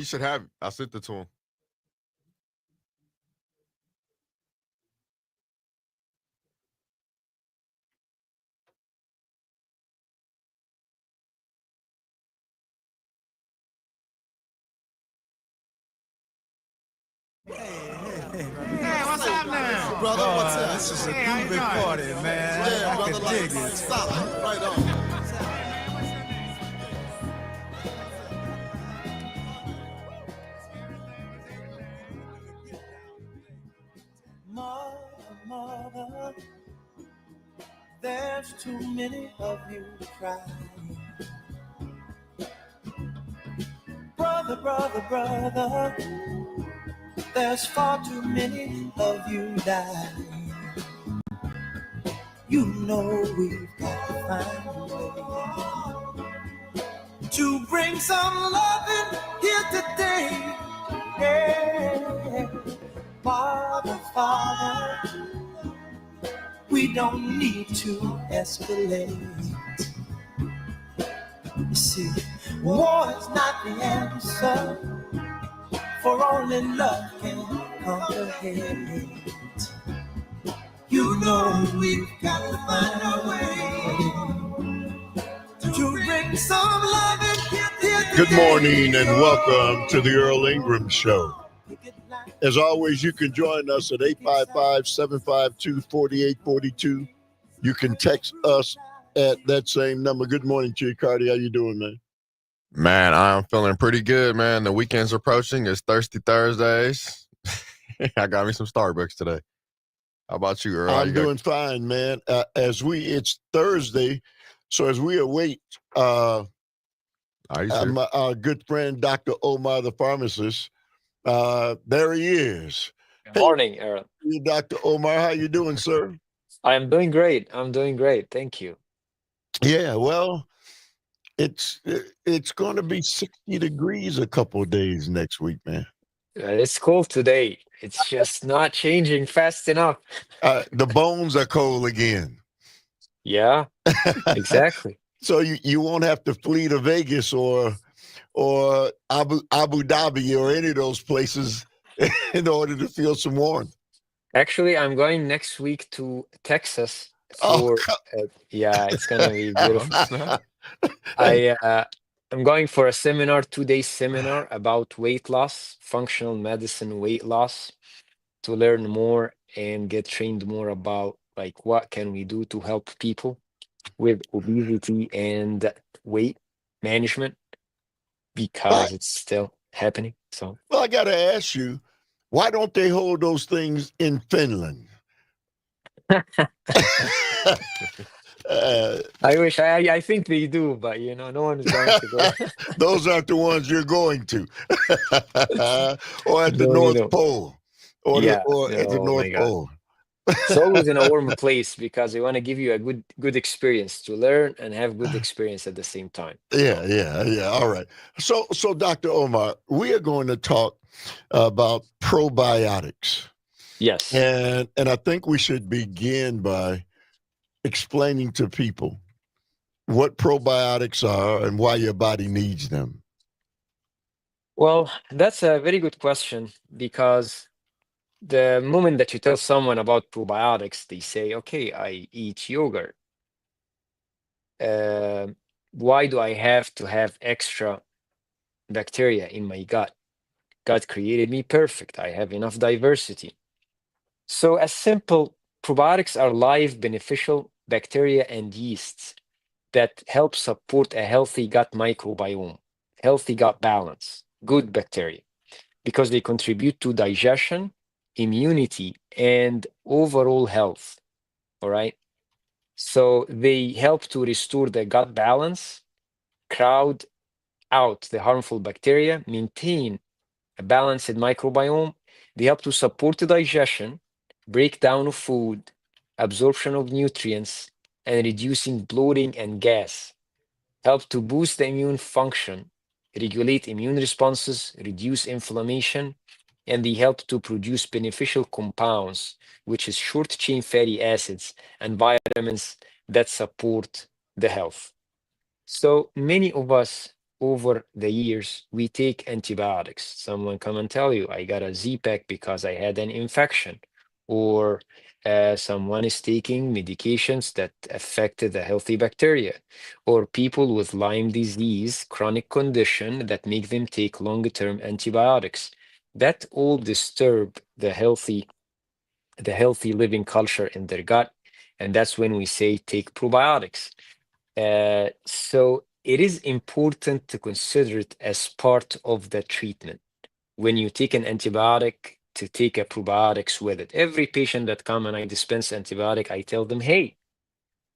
He should have it. I sent it to him. Hey, what's up now? Brother, what's up? This is a groovy party, man. Yeah, I brother, can like, dig it. solid. Right on. Mother, there's too many of you crying. Brother, there's far too many of you dying. You know we've got to find a way to bring some loving here today. Yeah. Father, we don't need to escalate. You see, war is not the answer, for only love can conquer hate. You know we've got to find a way to bring some love in here. Good morning and welcome to the Earl Ingram Show. As always, you can join us at 855-752-4842. You can text us at that same number. Good morning to you, Carti. How you doing, man? Man, I'm feeling pretty good, man. The weekend's approaching. It's Thirsty Thursdays. I got me some Starbucks today. How about you, Earl? I'm doing fine, man. It's Thursday, so as we await our good friend, Dr. Omar, the pharmacist, there he is. Good morning, Earl. Hey, Dr. Omar, how you doing, sir? I'm doing great. Thank you. Yeah, well, it's going to be 60 degrees a couple of days next week, man. It's cold today. It's just not changing fast enough. The bones are cold again. Yeah, exactly. So you won't have to flee to Vegas or Abu Dhabi or any of those places in order to feel some warmth. Actually, I'm going next week to Texas Oh, for yeah, it's gonna be beautiful. I'm going for a seminar, 2 day seminar about weight loss, functional medicine weight loss, to learn more and get trained more about like what can we do to help people with obesity and weight management, because it's still happening. So well, I got to ask you, why don't they hold those things in Finland? I wish I think they do, but no one is going to go. Those aren't the ones you're going to, or at the No, North Pole, or Yeah, at the oh North my God. Pole. It's always in a warm place because they want to give you a good experience to learn and have good experience at the same time. Yeah. All right. So, Dr. Omar, we are going to talk about probiotics. Yes. And I think we should begin by explaining to people what probiotics are and why your body needs them. Well, that's a very good question, because the moment that you tell someone about probiotics, they say, okay, I eat yogurt. Why do I have to have extra bacteria in my gut? God created me perfect. I have enough diversity. So, as simple, probiotics are live beneficial bacteria and yeasts that help support a healthy gut microbiome, healthy gut balance, good bacteria, because they contribute to digestion, immunity, and overall health. All right. So they help to restore the gut balance, crowd out the harmful bacteria, maintain a balanced microbiome. They help to support the digestion, breakdown of food, absorption of nutrients, and reducing bloating and gas. Help to boost the immune function, regulate immune responses, reduce inflammation, and they help to produce beneficial compounds, which is short-chain fatty acids and vitamins that support the health. So many of us over the years, we take antibiotics. Someone come and tell you, I got a Z-Pack because I had an infection, or someone is taking medications that affected the healthy bacteria, or people with Lyme disease, chronic condition that make them take longer-term antibiotics. That all disturb the healthy living culture in their gut, and that's when we say take probiotics. So it is important to consider it as part of the treatment. When you take an antibiotic, to take a probiotics with it. Every patient that come and I dispense antibiotic, I tell them, hey,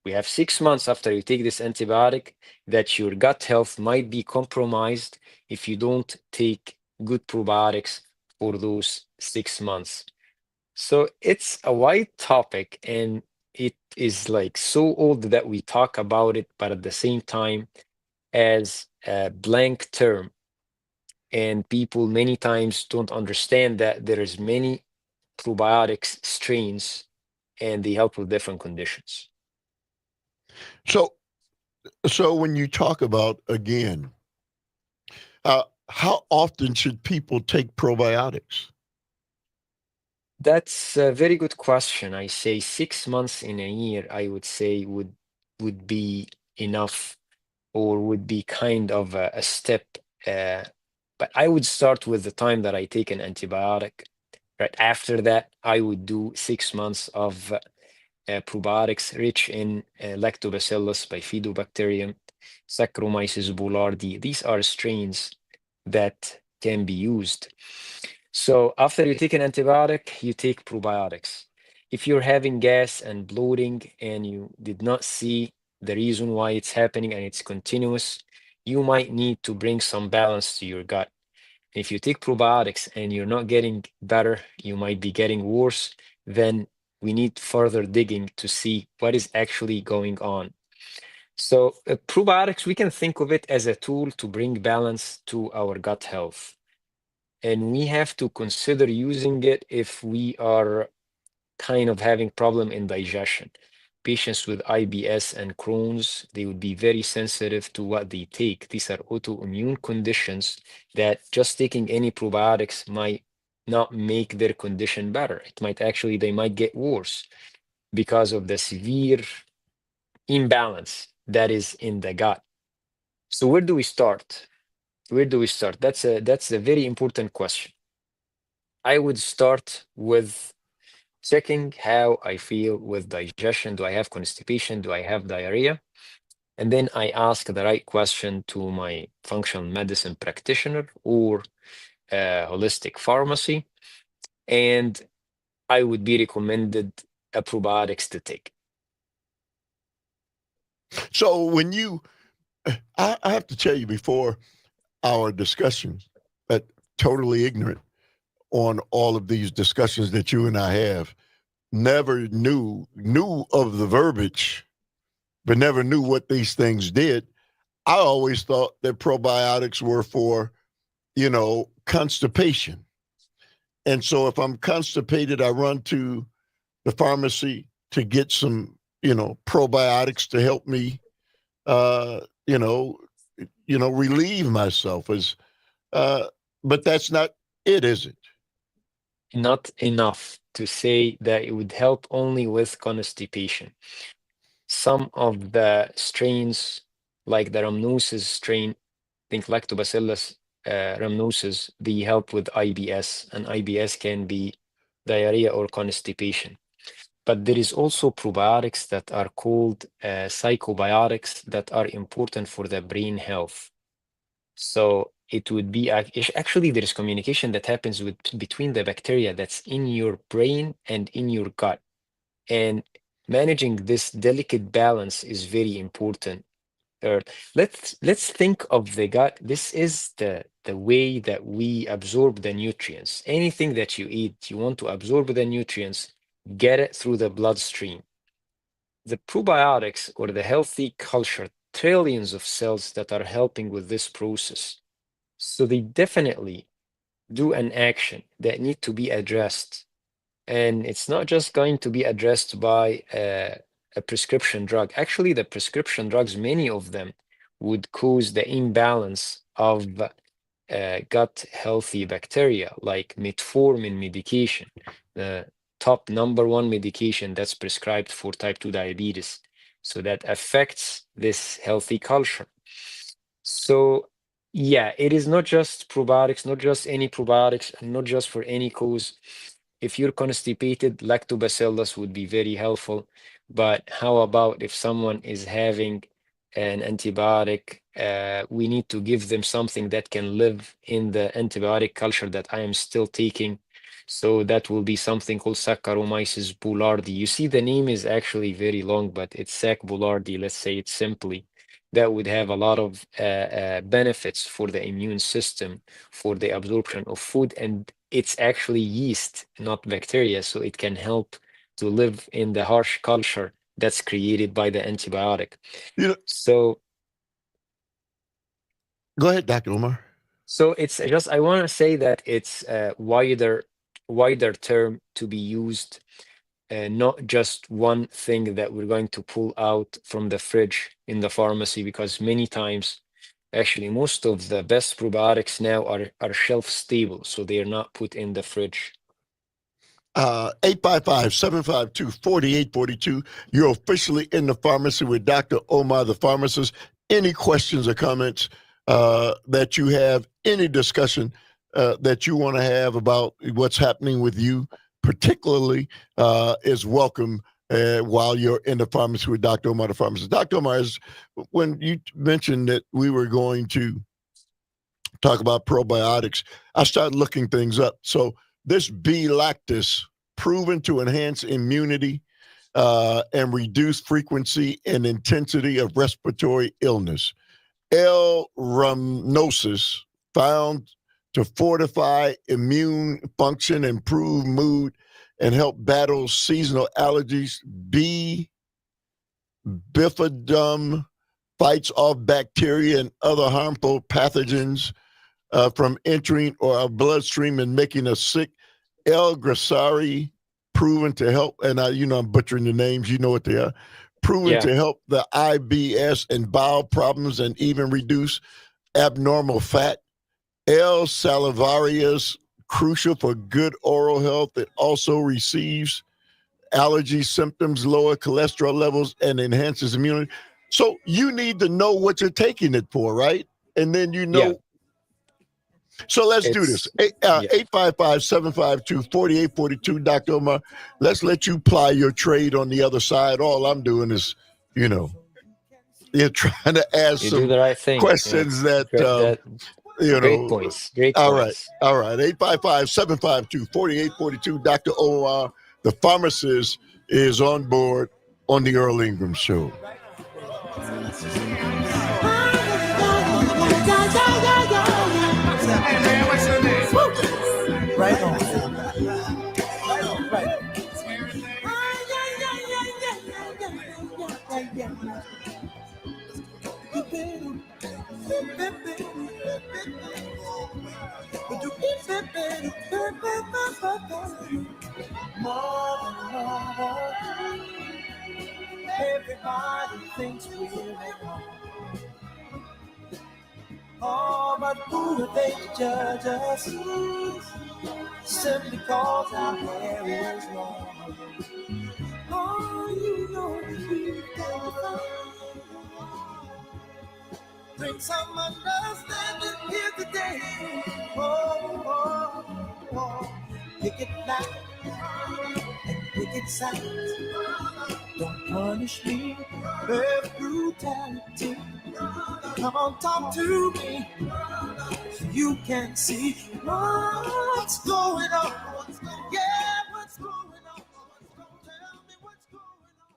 we have 6 months after you take this antibiotic that your gut health might be compromised if you don't take good probiotics for those 6 months. So it's a wide topic, and it is like so old that we talk about it, but at the same time as a blank term. And people many times don't understand that there is many probiotics strains and they help with different conditions. So, when you talk about, again, how often should people take probiotics? That's a very good question. I say 6 months in a year, I would say would be enough, or would be kind of a step. But I would start with the time that I take an antibiotic. Right after that, I would do 6 months of probiotics rich in Lactobacillus bifidobacterium, Saccharomyces boulardii. These are strains that can be used. So after you take an antibiotic, you take probiotics. If you're having gas and bloating and you did not see the reason why it's happening and it's continuous, you might need to bring some balance to your gut. If you take probiotics and you're not getting better, you might be getting worse, then we need further digging to see what is actually going on. So probiotics, we can think of it as a tool to bring balance to our gut health. And we have to consider using it if we are kind of having problem in digestion. Patients with IBS and Crohn's, they would be very sensitive to what they take. These are autoimmune conditions that just taking any probiotics might not make their condition better. It might actually, they might get worse because of the severe imbalance that is in the gut. So where do we start? Where do we start? That's a very important question. I would start with checking how I feel with digestion. Do I have constipation? Do I have diarrhea? And then I ask the right question to my functional medicine practitioner or holistic pharmacy, and I would be recommended a probiotics to take. So when you, I have to tell you before our discussion, that totally ignorant on all of these discussions that you and I have, never knew of the verbiage, but never knew what these things did. I always thought that probiotics were for, constipation. And so if I'm constipated, I run to the pharmacy to get some, probiotics to help me, relieve myself. But that's not it, is it? Not enough to say that it would help only with constipation. Some of the strains, like the rhamnosus strain, think Lactobacillus rhamnosus, they help with IBS, and IBS can be diarrhea or constipation. But there is also probiotics that are called psychobiotics that are important for the brain health. So it would be actually there is communication that happens between the bacteria that's in your brain and in your gut, and managing this delicate balance is very important. Let's think of the gut. This is the way that we absorb the nutrients. Anything that you eat, you want to absorb the nutrients, get it through the bloodstream. The probiotics or the healthy culture, trillions of cells that are helping with this process. So they definitely do an action that need to be addressed. And it's not just going to be addressed by a prescription drug. Actually, the prescription drugs, many of them would cause the imbalance of gut healthy bacteria, like metformin medication, the top number one medication that's prescribed for type 2 diabetes. So that affects this healthy culture. So yeah, it is not just probiotics, not just any probiotics, and not just for any cause. If you're constipated, lactobacillus would be very helpful. But how about if someone is having an antibiotic? We need to give them something that can live in the antibiotic culture that I am still taking. So that will be something called Saccharomyces boulardii. You see, the name is actually very long, but it's Sac boulardii. Let's say it simply. That would have a lot of benefits for the immune system, for the absorption of food, and it's actually yeast, not bacteria, so it can help to live in the harsh culture that's created by the antibiotic. You know, So, go ahead, Dr. Omar. so it's just I want to say that it's a wider term to be used, not just one thing that we're going to pull out from the fridge in the pharmacy, because many times, actually, most of the best probiotics now are shelf stable, so they are not put in the fridge. 855-752-4842. You're officially in the pharmacy with Dr. Omar, the pharmacist. Any questions or comments that you have, any discussion that you want to have about what's happening with you, particularly, is welcome while you're in the pharmacy with Dr. Omar, the pharmacist. Dr. Omar, when you mentioned that we were going to talk about probiotics, I started looking things up. So this B. lactis, proven to enhance immunity and reduce frequency and intensity of respiratory illness. L. rhamnosus, found to fortify immune function, improve mood, and help battle seasonal allergies. B. bifidum, fights off bacteria and other harmful pathogens from entering our bloodstream and making us sick. L. grasari, proven to help, and I'm butchering the names, you know what they are, proven to help the IBS and bowel problems and even reduce abnormal fat. L. salivarius, crucial for good oral health. It also receives allergy symptoms, lower cholesterol levels, and enhances immunity. So you need to know what you're taking it for, right? And then you know. Yeah. So let's do this. 855-752-4842, Dr. Omar. Let's let you ply your trade on the other side. All I'm doing is, you're trying to ask You some do the right thing. questions that, Great points. Great all points. right. All right. 855-752-4842, Dr. Omar, the pharmacist, is on board on the Earl Ingram Show. Right on. Right. Everybody thinks we're wrong. Oh, but who are they to judge us? Simply cause our hair is long. Oh, you know we've got to bring some understanding here today. Oh. Pick it loud and pick it sound. Don't punish me with brutality. Come on, talk to me so you can see what's going on. Yeah, what's going on? Tell me what's going on.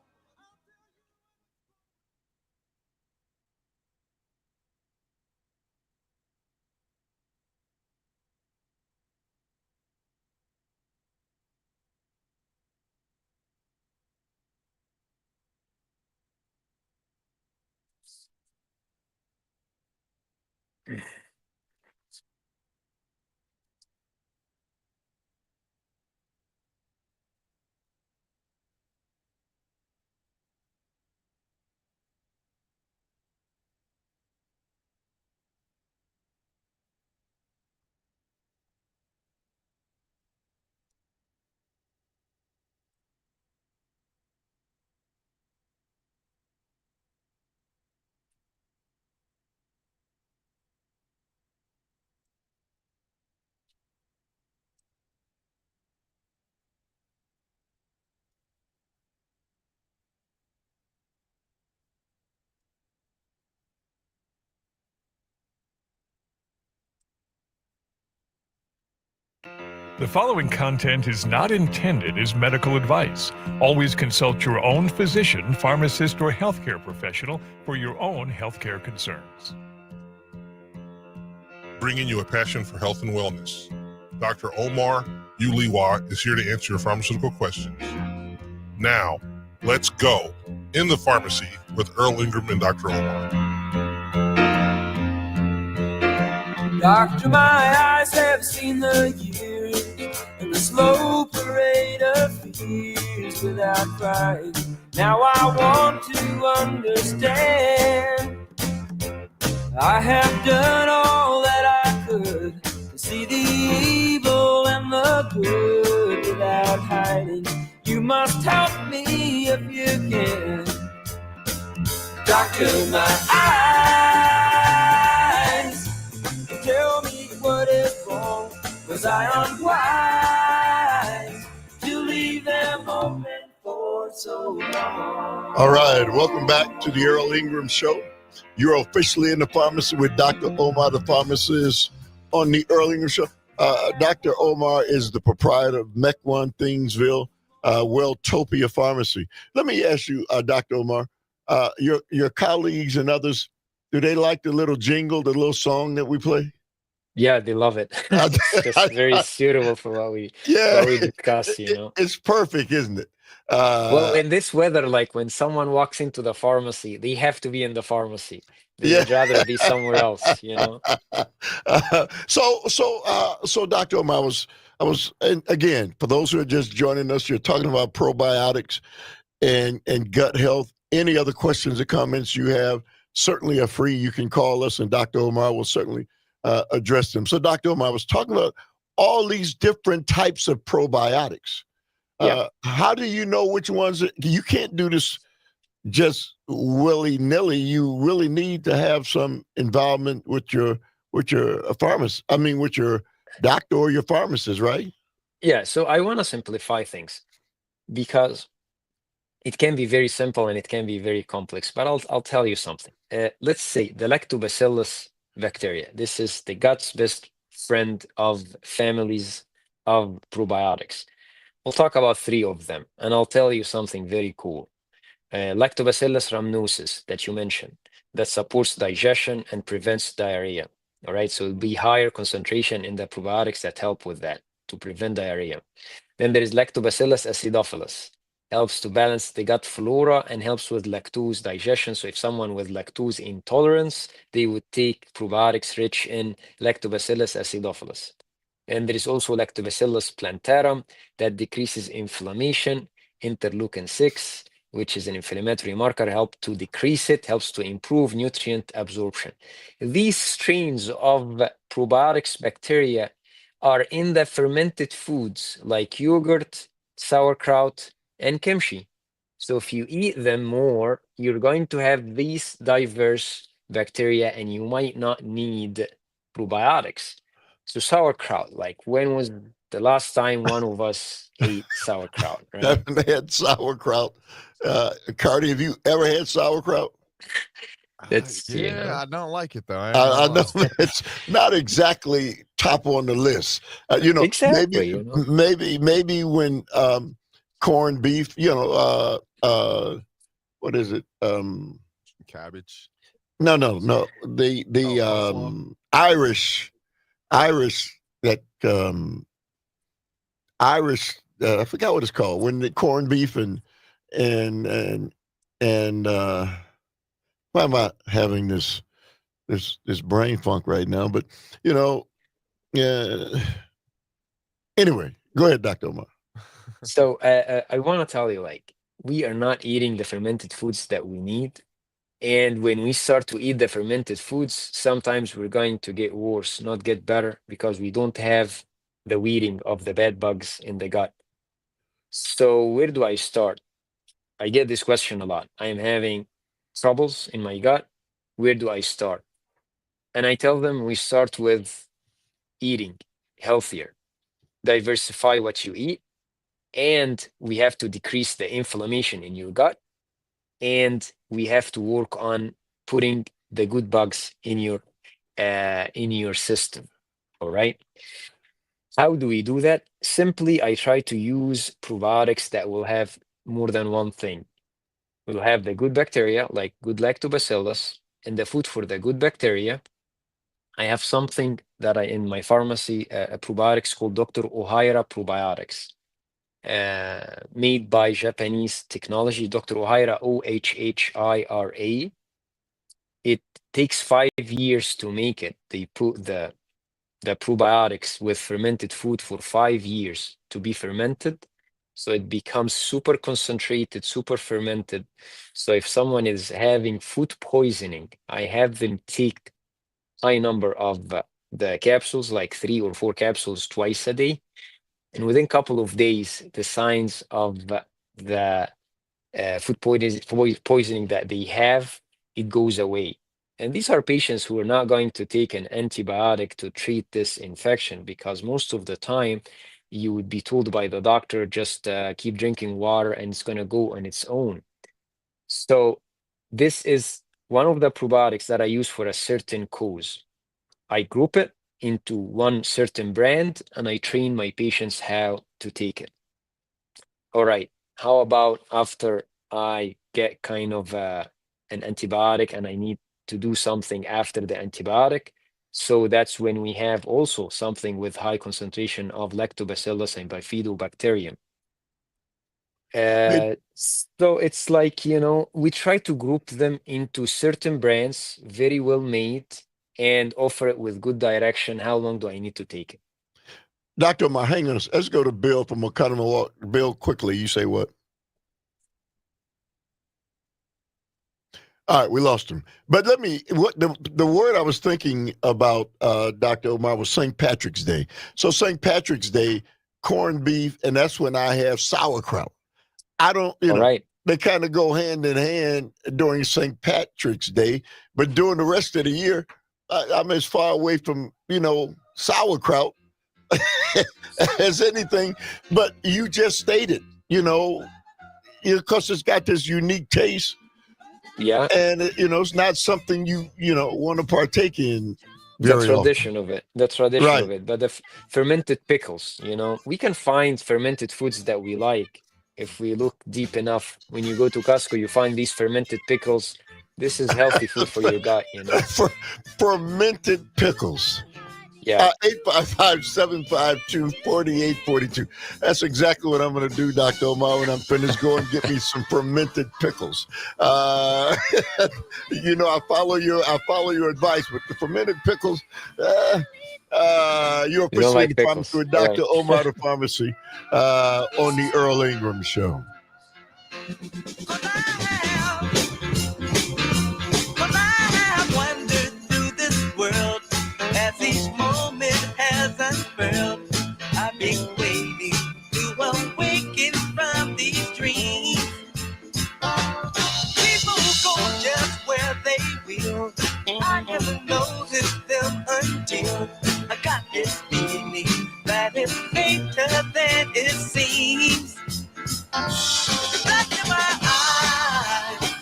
The following content is not intended as medical advice. Always consult your own physician, pharmacist, or healthcare professional for your own healthcare concerns. Bringing you a passion for health and wellness. Dr. Omar WAUK is here to answer your pharmaceutical questions. Now, let's go in the pharmacy with Earl Ingram and Dr. Omar. Doctor, my eyes have seen the years and the slow parade of fears without crying. Now I want to understand. I have done all that I could to see the evil and the good without hiding. You must help me if you can. Doctor, my eyes, tell me what is wrong, 'cause I am wise to leave them open for so long. All right, welcome back to the Earl Ingram Show. You're officially in the pharmacy with Dr. Omar, the pharmacist, on the Earl Ingram Show. Dr. Omar is the proprietor of Mech One Thingsville, Welltopia Pharmacy. Let me ask you, Dr. Omar, your colleagues and others, do they like the little jingle, the little song that we play? Yeah, they love it. It's just very suitable for what we discuss, you know. It's perfect, isn't it? Well, in this weather, like when someone walks into the pharmacy, they have to be in the pharmacy. They would rather be somewhere else, you know. So, Dr. Omar, I was, and again, for those who are just joining us, you're talking about probiotics and gut health. Any other questions or comments you have, certainly are free. You can call us, and Dr. Omar will certainly address them. So, Dr. Omar, I was talking about all these different types of probiotics. How do you know which ones? You can't do this just willy-nilly. You really need to have some involvement with your pharmacist. I mean, with your doctor or your pharmacist, right? Yeah, so I want to simplify things because it can be very simple and it can be very complex, but I'll tell you something. Let's say the lactobacillus bacteria. This is the gut's best friend of families of probiotics. We'll talk about 3 of them, and I'll tell you something very cool. Lactobacillus rhamnosus that you mentioned, that supports digestion and prevents diarrhea. All right, so it'll be higher concentration in the probiotics that help with that to prevent diarrhea. Then there is Lactobacillus acidophilus, helps to balance the gut flora and helps with lactose digestion. So if someone with lactose intolerance, they would take probiotics rich in Lactobacillus acidophilus. And there is also Lactobacillus plantarum that decreases inflammation, interleukin-6, which is an inflammatory marker, helps to decrease it, helps to improve nutrient absorption. These strains of probiotics bacteria are in the fermented foods like yogurt, sauerkraut, and kimchi. So if you eat them more, you're going to have these diverse bacteria and you might not need probiotics. So sauerkraut, like when was the last time one of us ate sauerkraut? Right? I haven't had sauerkraut. Carti, have you ever had sauerkraut? That's I don't like it though. I know it's not exactly top on the list. Exactly. Maybe when corned beef, what is it? Cabbage. No. The Irish that Irish. I forgot what it's called. When the corned beef and why am I having this brain funk right now? But anyway, go ahead, Dr. Omar. So I want to tell you, like, we are not eating the fermented foods that we need. And when we start to eat the fermented foods, sometimes we're going to get worse, not get better, because we don't have the weeding of the bad bugs in the gut. So where do I start? I get this question a lot. I am having troubles in my gut. Where do I start? And I tell them we start with eating healthier, diversify what you eat, and we have to decrease the inflammation in your gut, and we have to work on putting the good bugs in your system. All right. How do we do that? Simply, I try to use probiotics that will have more than one thing. We'll have the good bacteria, like good lactobacillus, and the food for the good bacteria. I have something that in my pharmacy, a probiotics called Dr. Ohira Probiotics, made by Japanese technology, Dr. Ohira, Ohhira. It takes 5 years to make it. They put the probiotics with fermented food for 5 years to be fermented. So it becomes super concentrated, super fermented. So if someone is having food poisoning, I have them take high number of the capsules, like 3 or 4 capsules twice a day. And within a couple of days, the signs of the poisoning that they have, it goes away. And these are patients who are not going to take an antibiotic to treat this infection, because most of the time you would be told by the doctor, just keep drinking water and it's going to go on its own. So this is one of the probiotics that I use for a certain cause. I group it into one certain brand and I train my patients how to take it. All right. How about after I get kind of an antibiotic and I need to do something after the antibiotic? So that's when we have also something with high concentration of lactobacillus and bifidobacterium. So it's like, we try to group them into certain brands, very well made, and offer it with good direction. How long do I need to take it? Dr. Omar, hang on. Let's go to Bill from Oconomowoc. Bill, quickly, you say what? All right, we lost him. But the word I was thinking about, Dr. Omar, was St. Patrick's Day. So St. Patrick's Day, corned beef, and that's when I have sauerkraut. I don't, Right. They kind of go hand in hand during St. Patrick's Day, but during the rest of the year, I'm as far away from, sauerkraut as anything. But you just stated, because it's got this unique taste. Yeah. And, it's not something you want to partake in The very tradition often. of it, the tradition Right. of it. But the fermented pickles, we can find fermented foods that we like. If we look deep enough, when you go to Costco, you find these fermented pickles. This is healthy food for your gut, Fermented pickles. Yeah. 855-752-4842. That's exactly what I'm going to do, Dr. Omar, when I'm finished. Go and get me some fermented pickles. I follow your advice, but the fermented pickles, you're a You don't like persuaded pickles. pharmacist with All Dr. right. Omar the Pharmacy on the Earl Ingram Show. Each moment has unfurled. I've been waiting to awaken from these dreams. People go just where they will. I never noticed them until I got this feeling that it's later than it seems. Look in my eyes,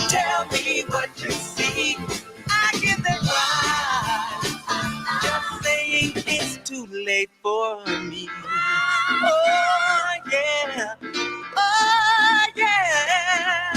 tell me what you see. I get that right, just saying it's too late for me. Oh yeah, oh yeah.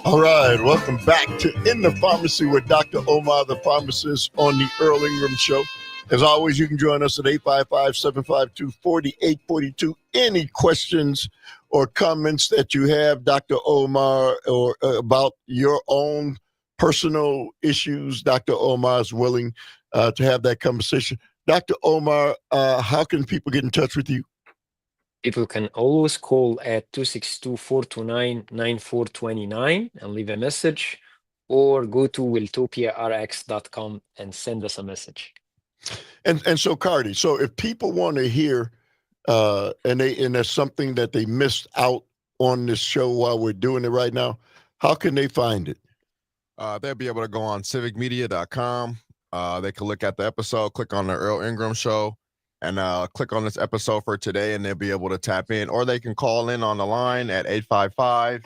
All right, welcome back to In the Pharmacy with Dr. Omar, the pharmacist, on the Earl Ingram Show. As always, you can join us at 855-752-4842. Any questions or comments that you have, Dr. Omar, or about your own personal issues, Dr. Omar is willing to have that conversation. Dr. Omar, how can people get in touch with you? People can always call at 262-429-9429 and leave a message, or go to wiltopiarx.com and send us a message. And so, Carti, so if people want to hear, and there's something that they missed out on this show while we're doing it right now, how can they find it? They'll be able to go on civicmedia.com. They can look at the episode, click on the Earl Ingram Show, and click on this episode for today, and they'll be able to tap in. Or they can call in on the line at 855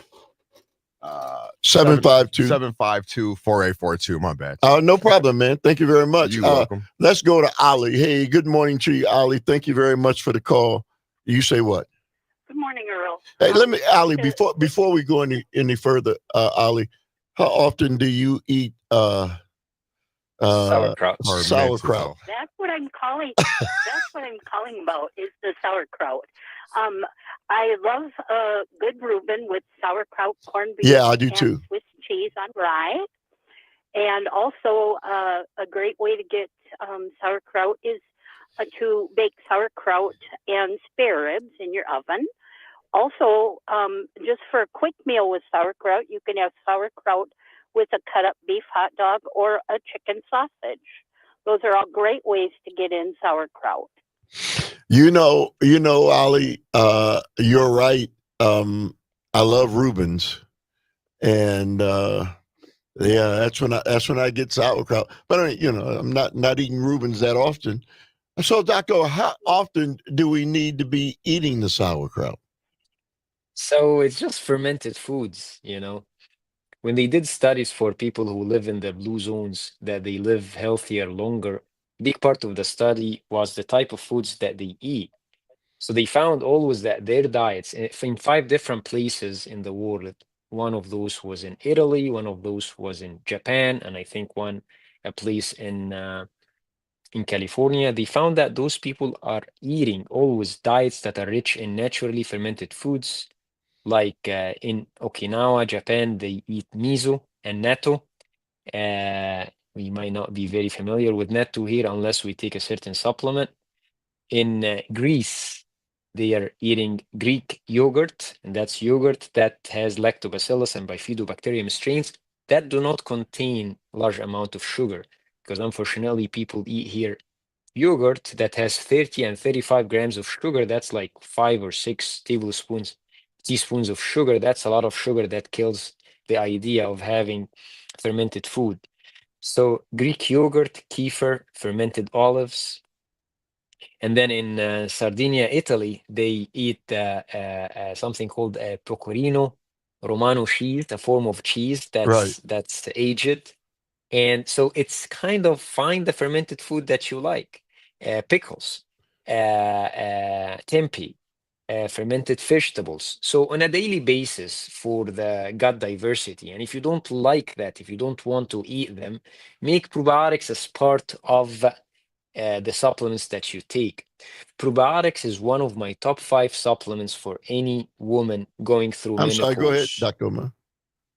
752-4842. My bad. No problem, man. Thank you very much. You're welcome. Let's go to Ali. Hey, good morning to you, Ali. Thank you very much for the call. You say what? Good morning, Earl. Hey, let me, Ali, before we go any further, Ali, how often do you eat Sauerkraut. sauerkraut? That's what I'm calling. That's what I'm calling about is the sauerkraut. I love good Reuben with sauerkraut, corned beef, Yeah, I do and too. Swiss cheese on rye. And also a great way to get sauerkraut is to bake sauerkraut and spare ribs in your oven. Also, just for a quick meal with sauerkraut, you can have sauerkraut with a cut-up beef hot dog or a chicken sausage. Those are all great ways to get in sauerkraut. You know, Ali, you're right. I love Reubens, and yeah, that's when I get sauerkraut. But I'm not eating Reubens that often. So, Doctor, how often do we need to be eating the sauerkraut? So it's just fermented foods, When they did studies for people who live in the blue zones, that they live healthier longer, big part of the study was the type of foods that they eat. So they found always that their diets in 5 different places in the world, one of those was in Italy, one of those was in Japan, and I think a place in California, they found that those people are eating always diets that are rich in naturally fermented foods. Like in Okinawa, Japan, they eat miso and natto. We might not be very familiar with natto here unless we take a certain supplement. In Greece, they are eating Greek yogurt, and that's yogurt that has lactobacillus and bifidobacterium strains that do not contain large amount of sugar, because unfortunately people eat here yogurt that has 30 and 35 grams of sugar. That's like 5 or 6 teaspoons of sugar. That's a lot of sugar that kills the idea of having fermented food. So Greek yogurt, kefir, fermented olives. And then in Sardinia, Italy, they eat something called pecorino romano cheese, a form of cheese that's aged. And so it's kind of find the fermented food that you like. Pickles, tempeh, fermented vegetables. So on a daily basis for the gut diversity. And if you don't like that, if you don't want to eat them, make probiotics as part of the supplements that you take. Probiotics is one of my top 5 supplements for any woman going through menopause. I'm sorry, go ahead, Dr. Omar.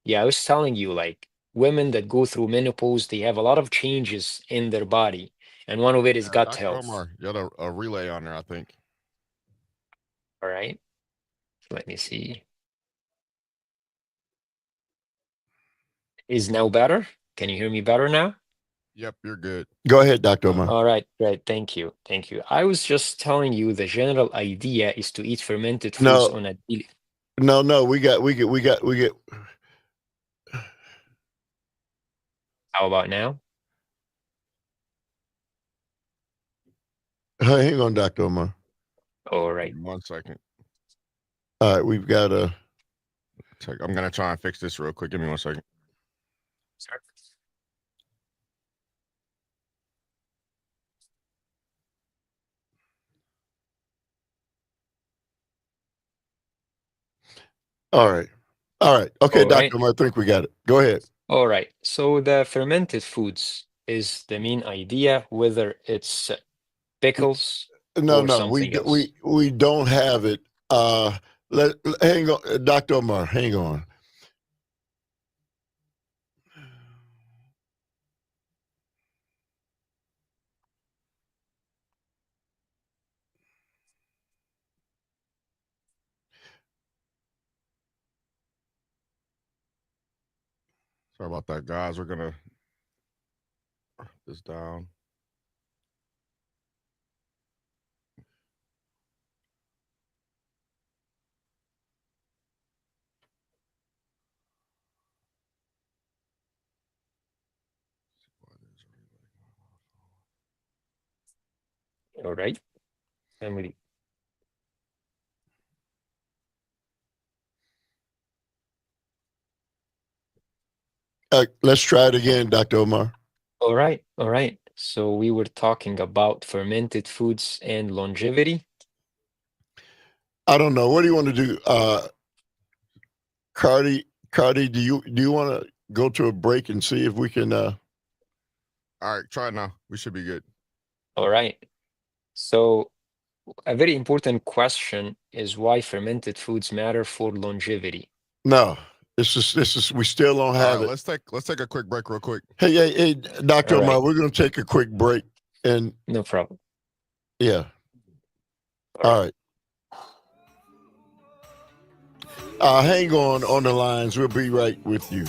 Yeah, I was telling you, like, women that go through menopause, they have a lot of changes in their body. And one of it is gut Dr. health. Omar, you got a relay on there, I think. All right. Let me see. Is now better? Can you hear me better now? Yep, you're good. Go ahead, Dr. Omar. All right, great. Thank you. I was just telling you the general idea is to eat fermented foods on a daily. No, we get. How about now? Hang on, Dr. Omar. All right. 1 second. All right, we've got a. I'm gonna try and fix this real quick. Give me 1 second. Sorry. All right. Okay, All Dr. right. Omar, I think we got it. Go ahead. All right. So the fermented foods is the main idea, whether it's pickles No, or something else. we don't have it. Hang on, Dr. Omar, hang on. Sorry about that, guys. We're gonna write this down. All right. Emily. Let's try it again, Dr. Omar. All right. All right. So we were talking about fermented foods and longevity. I don't know. What do you want to do? Carti, do you want to go to a break and see if we can All right, try it now. We should be good. All right. So a very important question is why fermented foods matter for longevity. No. This is we still don't have it. Let's take a quick break real quick. Hey, Dr. All Omar, right. we're gonna take a quick break and No problem. yeah. All right. Hang on the lines. We'll be right with you.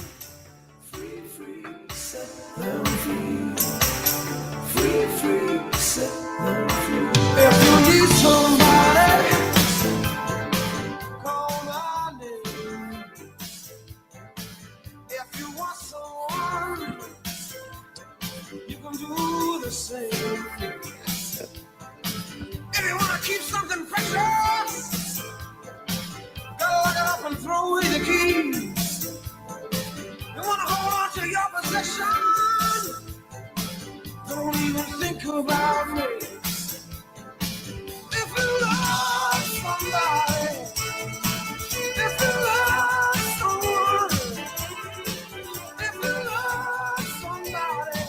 If you need somebody, call my name. If you want someone, you can do the same. If you want to keep something precious, gotta lock it up and throw away the keys. You want to hold on to your possession, don't even think about me. If you love somebody, if you love someone, if you love somebody,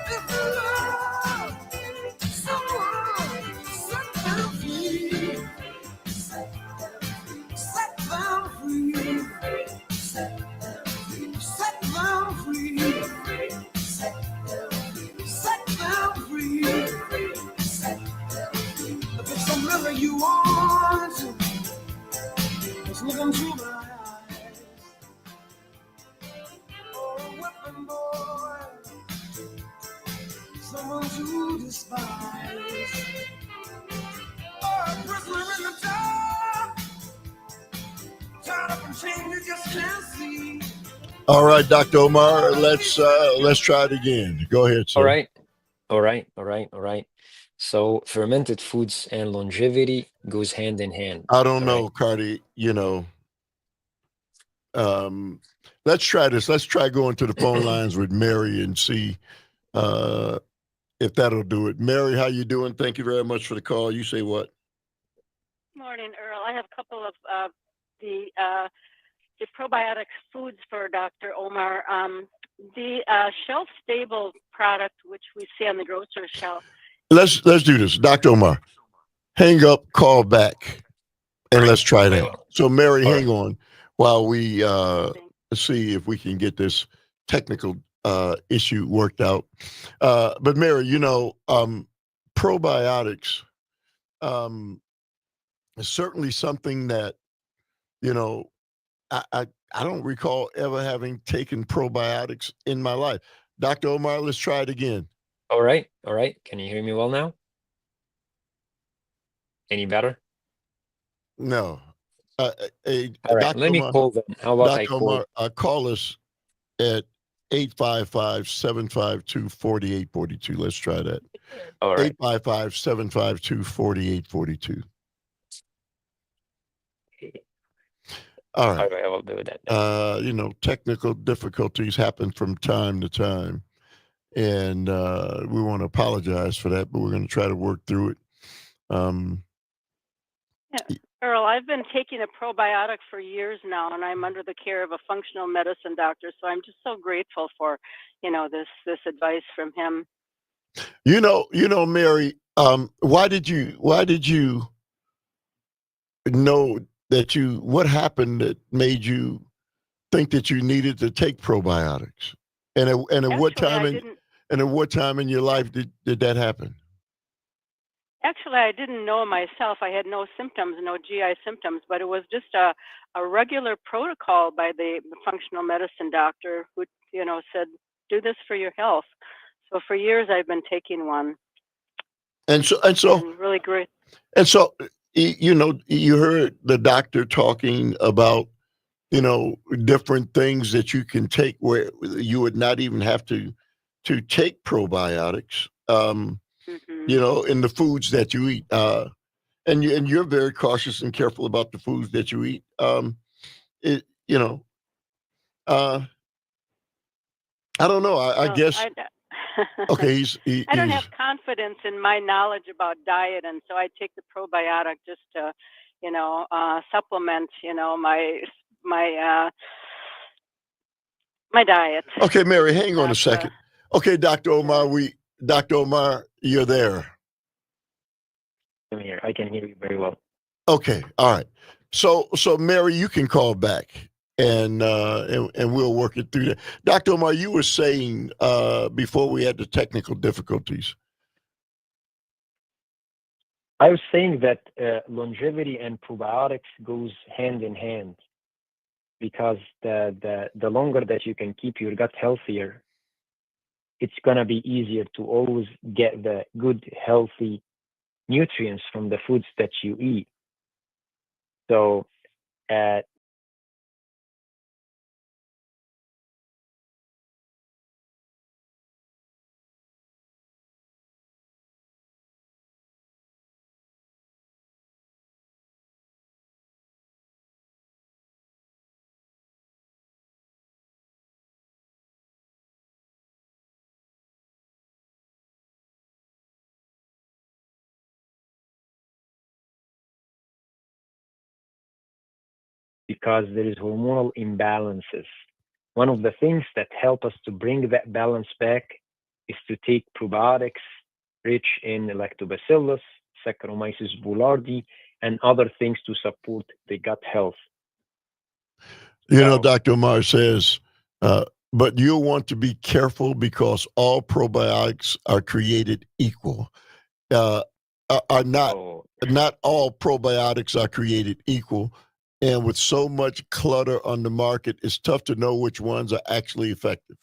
if you love someone, set them free. Set them free. Set them free. Set them free. If it's something that you want, just look into my eyes. Oh, a whipping boy, someone to despise. Oh, a prisoner in the dark, tied up and chained, you just can't see. All right, Dr. Omar, let's try it again. Go ahead, sir. All right. So fermented foods and longevity goes hand in hand. I don't know, right? Carti, let's try this. Let's try going to the phone lines with Mary and see if that'll do it. Mary, how you doing? Thank you very much for the call. You say what? Morning, Earl. I have a couple of the probiotic foods for Dr. Omar. The shelf-stable product, which we see on the grocery shelf. Let's do this, Dr. Omar. Hang up, call back, and let's try that. So, Mary, hang on while we see if we can get this technical issue worked out. But Mary, probiotics is certainly something that I don't recall ever having taken probiotics in my life. Dr. Omar, let's try it again. All right. Can you hear me well now? Any better? No. All right, let me call them. How about I call? Call us at 855-752-4842. Let's try that. All right. 855-752-4842. All All right. right, I will do that. Technical difficulties happen from time to time. And we want to apologize for that, but we're going to try to work through it. Earl, I've been taking a probiotic for years now, and I'm under the care of a functional medicine doctor. So I'm just so grateful for, this advice from him. Mary, why did you know that what happened that made you think that you needed to take probiotics? And at what time in your life did that happen? Actually, I didn't know myself. I had no symptoms, no GI symptoms, but it was just a regular protocol by the functional medicine doctor who, said, do this for your health. So for years, I've been taking one. And really great. And so, you heard the doctor talking about, different things that you can take where you would not even have to take probiotics. In the foods that you eat, and you're very cautious and careful about the foods that you eat. I don't know. I guess. Okay, I don't have confidence in my knowledge about diet, and so I take the probiotic just to, supplement, my diet. Okay, Mary, hang on a second. Okay, Dr. Omar, you're there. I'm here. I can hear you very well. Okay, all right. So Mary, you can call back and we'll work it through that. Dr. Omar, you were saying before we had the technical difficulties. I was saying that longevity and probiotics goes hand in hand, because the longer that you can keep your gut healthier, it's going to be easier to always get the good, healthy nutrients from the foods that you eat. So, because there is hormonal imbalances. One of the things that help us to bring that balance back is to take probiotics rich in lactobacillus, Saccharomyces boulardii, and other things to support the gut health. Dr. Omar says, but you'll want to be careful because all probiotics are created equal. Not all probiotics are created equal. And with so much clutter on the market, it's tough to know which ones are actually effective.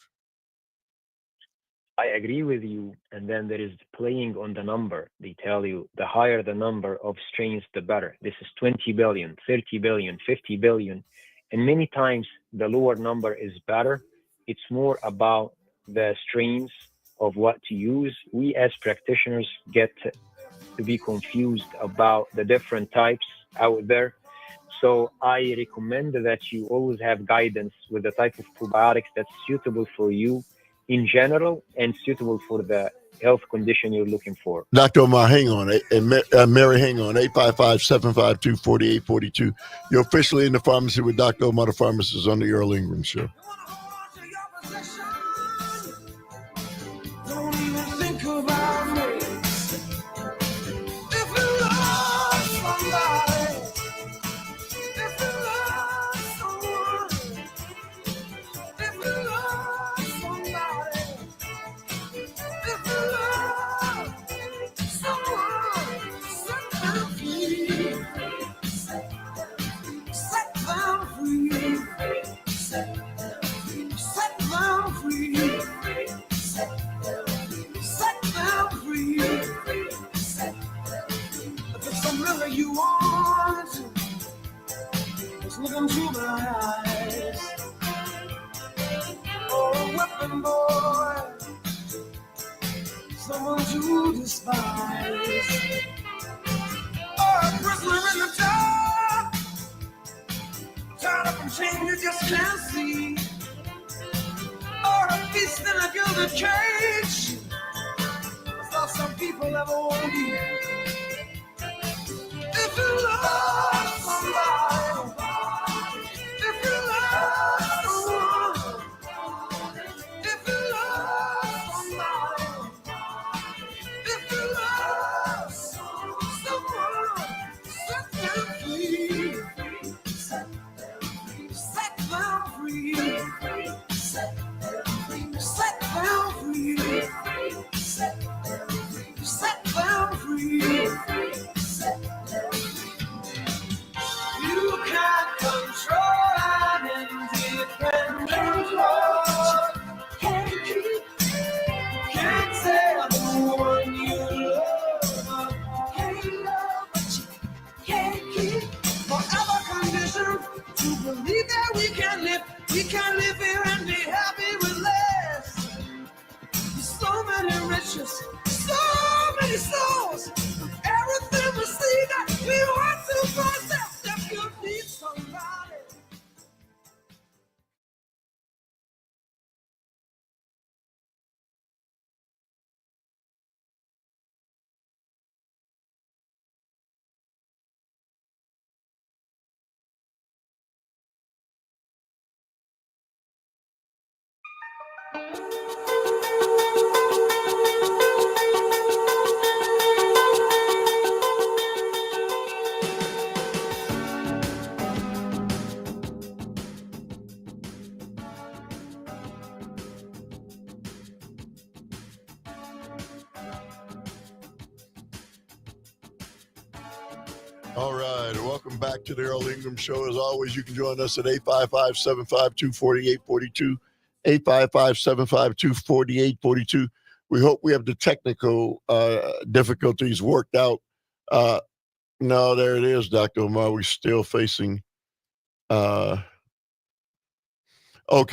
I agree with you. And then there is playing on the number. They tell you the higher the number of strains, the better. This is 20 billion, 30 billion, 50 billion. And many times the lower number is better. It's more about the strains of what to use. We as practitioners get to be confused about the different types out there. So I recommend that you always have guidance with the type of probiotics that's suitable for you in general and suitable for the health condition you're looking for. Dr. Omar, hang on. And Mary, hang on. 855-752-4842. You're officially in the pharmacy with Dr. Omar, the pharmacist, on the Earl Ingram Show. Don't even think about me. If you love somebody, if you love someone, if you love somebody, if you love someone, set them free. Set them free. Set them free. Set them free. Set them free. If it's something you want, just look into my eyes. Oh, weapon boy, just someone to despise, or a prisoner in the dark, tied up in chains you just can't see, or a beast in a gilded cage. So some people ever won't be. If you love somebody, if you love someone, if you love somebody, if you love someone, set them free. Set them free. Set them free. Set them free. Set them free. Set them free. Set them free. Set them free. You can't control an independent heart. Can't keep, can't tell the one you love. Can't love, but you can't keep. Forever conditioned to believe that we can live here and be happy with less. So many riches, so many souls, everything we see that we want to possess. If you need somebody. All right, welcome back to the Earl Ingram Show. As always, you can join us at 855-752-4842, 855-752-4842. We hope we have the technical difficulties worked out. No, there it is, Dr. Omar. We're still facing. Okay. All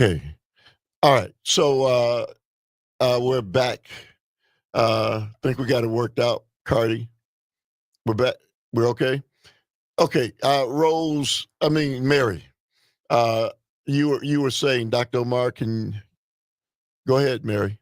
right. So we're back. Think we got it worked out, Carti. We're back. We're okay. Okay. Mary. You were saying, Dr. Omar, can go ahead, Mary.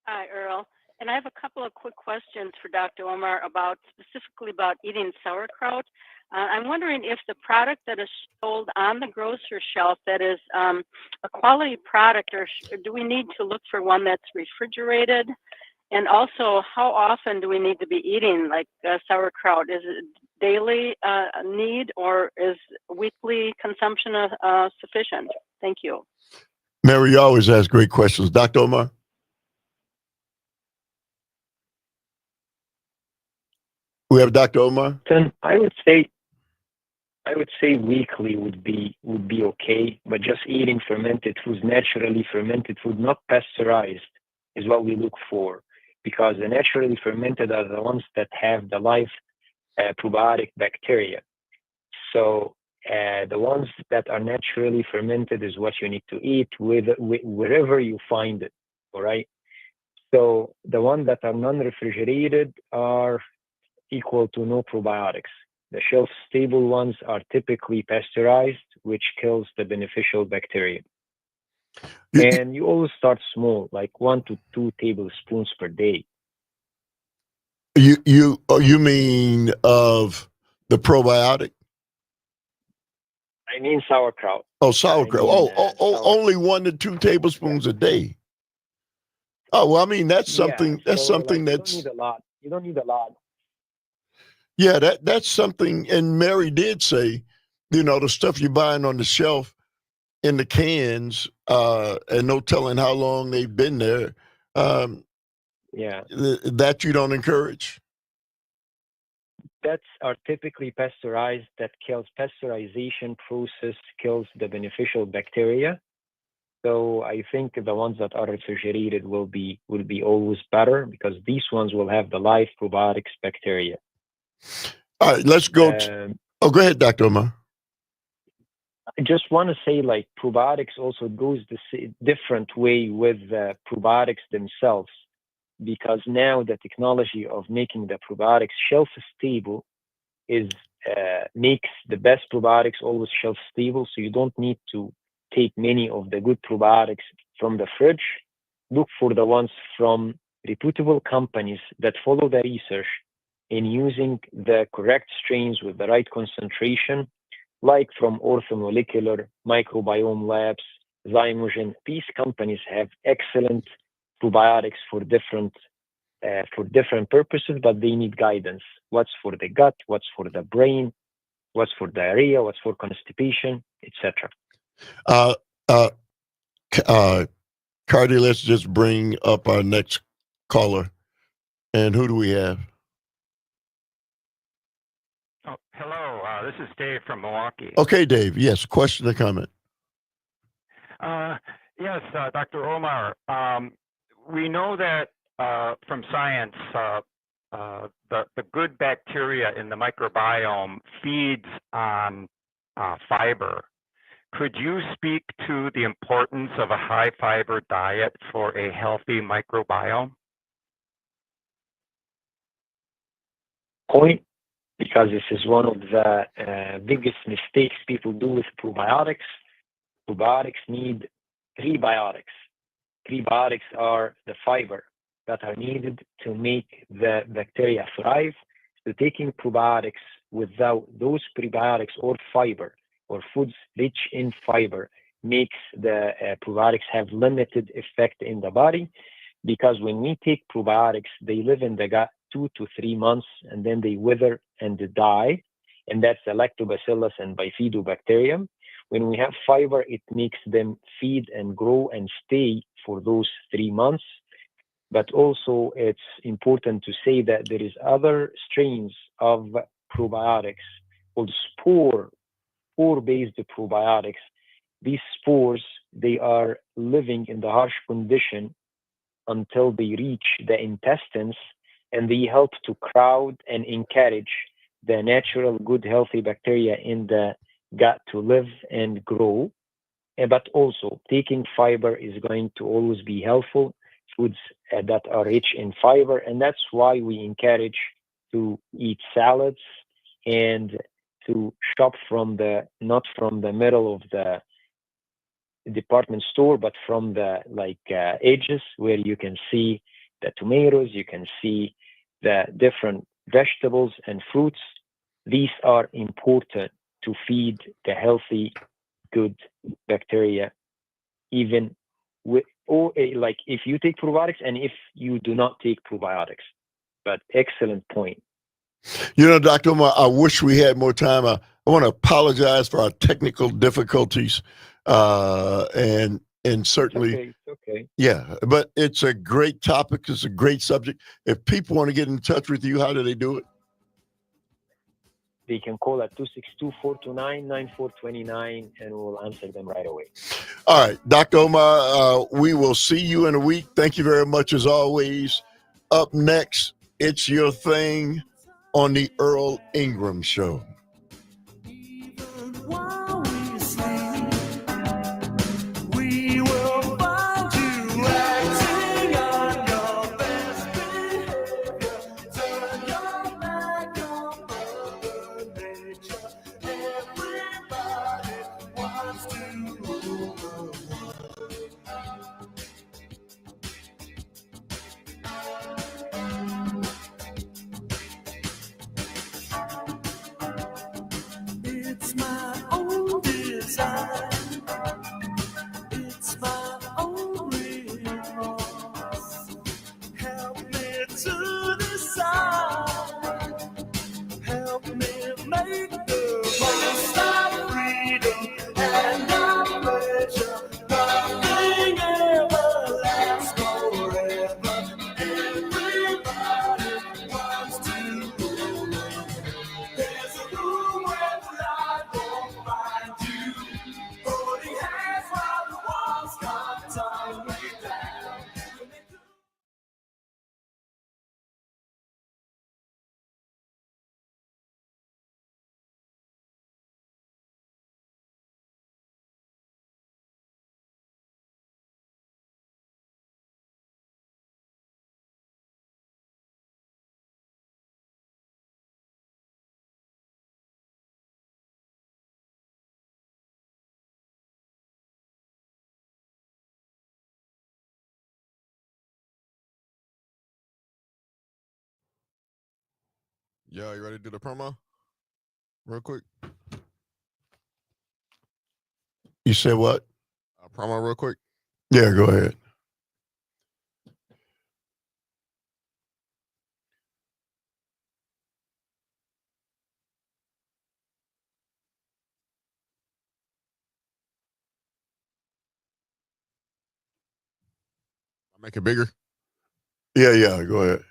Hi, Earl. And I have a couple of quick questions for Dr. Omar specifically about eating sauerkraut. I'm wondering if the product that is sold on the grocery shelf that is a quality product, or do we need to look for one that's refrigerated? And also, how often do we need to be eating sauerkraut? Is it daily need, or is weekly consumption sufficient? Thank you. Mary, you always ask great questions. Dr. Omar? We have Dr. Omar? Then I would say weekly would be okay, but just eating fermented foods, naturally fermented food, not pasteurized, is what we look for, because the naturally fermented are the ones that have the live probiotic bacteria. So the ones that are naturally fermented is what you need to eat wherever you find it. All right. So the ones that are non-refrigerated are equal to no probiotics. The shelf-stable ones are typically pasteurized, which kills the beneficial bacteria. And you always start small, like 1 to 2 tablespoons per day. You mean of the probiotic? I mean sauerkraut. Oh, sauerkraut. Sauerkraut. Only 1 to 2 tablespoons a day. Oh, well, I mean, that's something. Yeah, that's so, something that's. You don't need a lot. You don't need a lot. Yeah, that's something. And Mary did say, the stuff you're buying on the shelf in the cans, and no telling how long they've been there. That you don't encourage. That are typically pasteurized. That kills pasteurization process kills the beneficial bacteria. So I think the ones that are refrigerated will be always better, because these ones will have the live probiotics bacteria. All right, let's go. Go ahead, Dr. Omar. I just want to say, probiotics also goes the different way with probiotics themselves. because now the technology of making the probiotics shelf stable is makes the best probiotics always shelf stable. So you don't need to take many of the good probiotics from the fridge. Look for the ones from reputable companies that follow the research in using the correct strains with the right concentration, like from Orthomolecular, Microbiome Labs, Zymogen. These companies have excellent probiotics for different purposes, but they need guidance. What's for the gut? What's for the brain? What's for diarrhea? What's for constipation, etc. Carti, let's just bring up our next caller. And who do we have? Oh, hello. This is Dave from Milwaukee. Okay, Dave. Yes, question or comment? Yes, Dr. Omar. We know that from science, the good bacteria in the microbiome feeds on fiber. Could you speak to the importance of a high fiber diet for a healthy microbiome? Point, because this is one of the biggest mistakes people do with probiotics. Probiotics need prebiotics. Prebiotics are the fiber that are needed to make the bacteria thrive. So taking probiotics without those prebiotics or fiber or foods rich in fiber makes the probiotics have limited effect in the body, because when we take probiotics, they live in the gut 2 to 3 months and then they wither and die. And that's the lactobacillus and bifidobacterium. When we have fiber, it makes them feed and grow and stay for those 3 months. But also it's important to say that there is other strains of probiotics called spore-based probiotics. These spores, they are living in the harsh condition until they reach the intestines, and they help to crowd and encourage the natural, good, healthy bacteria in the gut to live and grow. But also taking fiber is going to always be helpful, foods that are rich in fiber. And that's why we encourage to eat salads and to shop not from the middle of the department store, but from the edges where you can see the tomatoes, you can see the different vegetables and fruits. These are important to feed the healthy, good bacteria, even if you take probiotics and if you do not take probiotics. But excellent point. Dr. Omar, I wish we had more time. I want to apologize for our technical difficulties. And certainly, it's okay. Yeah, but it's a great topic. It's a great subject. If people want to get in touch with you, how do they do it? They can call at 262-429-9429 and we'll answer them right away. All right, Dr. Omar, we will see you in a week. Thank you very much as always. Up next, it's your thing on the Earl Ingram Show. Yo, you ready to do the promo? Real quick. You said what? Promo real quick. Yeah, go ahead. Make it bigger. Yeah, go ahead.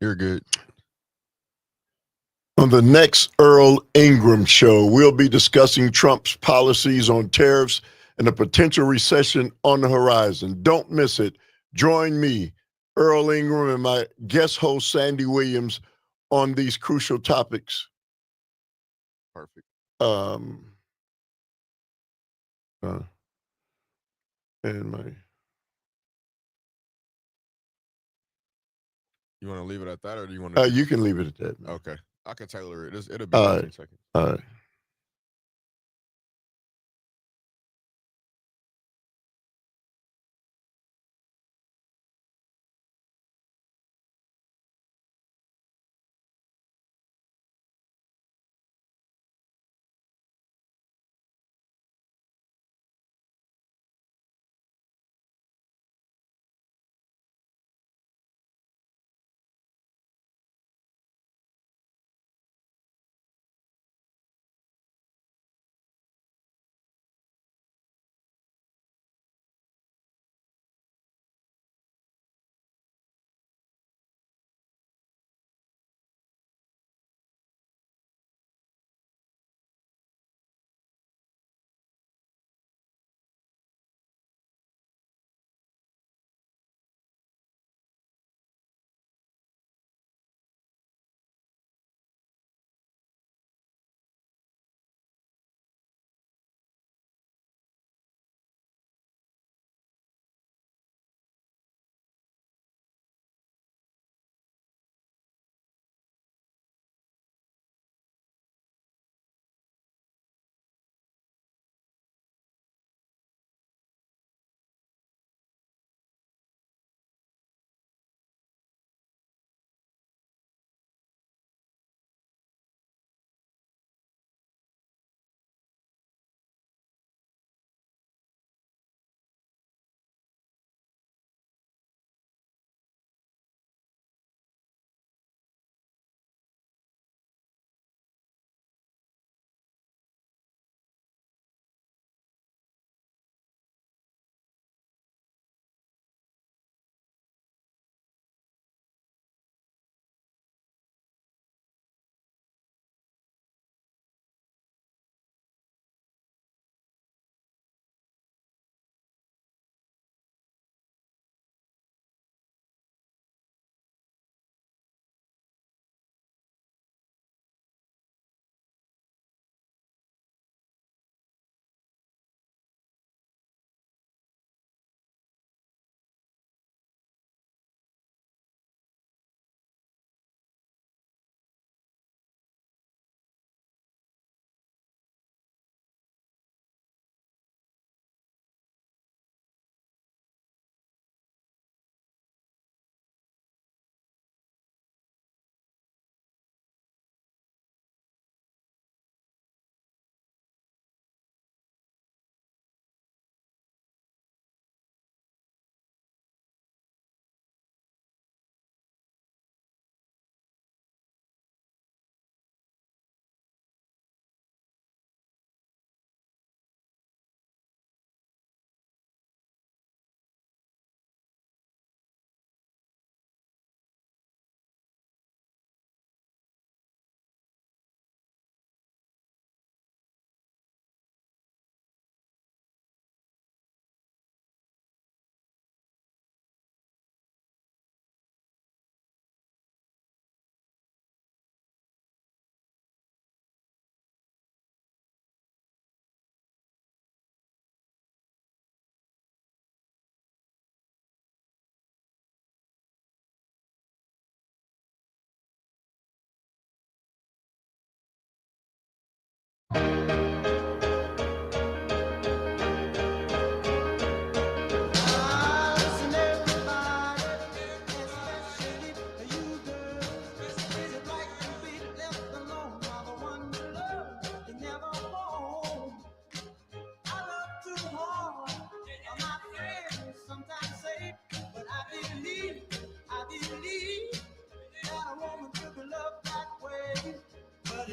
You're good. On the next Earl Ingram Show, we'll be discussing Trump's policies on tariffs and a potential recession on the horizon. Don't miss it. Join me, Earl Ingram, and my guest host, Sandy Williams, on these crucial topics. Perfect. And my... You want to leave it at that, or do you want to? You can leave it at that. Man. Okay, I can tailor it. It'll be 15 seconds. All right.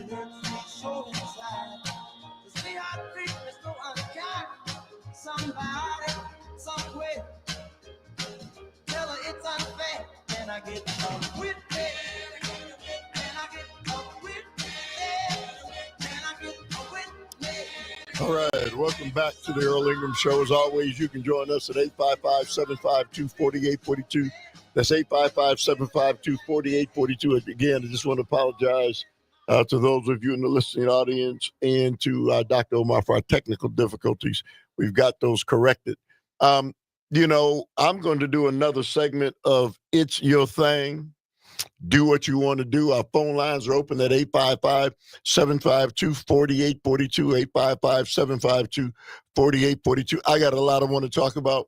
show inside. To see how treatment is so unkind. Somebody, somewhere, tell her it's unfair. Can I get a witness? Can I get a witness? Can I get a witness? All right, welcome back to the Earl Ingram Show. As always, you can join us at 855-752-4842. That's 855-752-4842. Again, I just want to apologize to those of you in the listening audience and to Dr. Omar for our technical difficulties. We've got those corrected. You know, I'm going to do another segment of It's Your Thing. Do what you want to do. Our phone lines are open at 855-752-4842, 855-752-4842. I got a lot I want to talk about.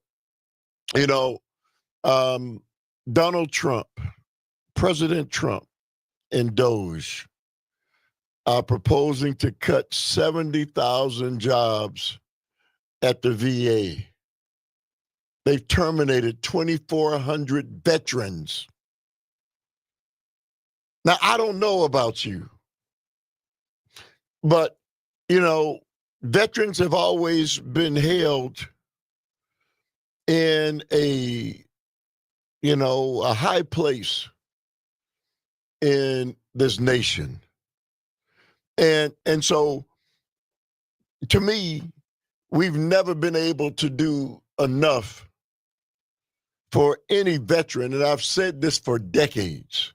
You know, Donald Trump, President Trump, and Doge are proposing to cut 70,000 jobs at the VA. They've terminated 2,400 veterans. Now, I don't know about you, but, you know, veterans have always been held in a high place in this nation. And so, to me, we've never been able to do enough for any veteran, and I've said this for decades.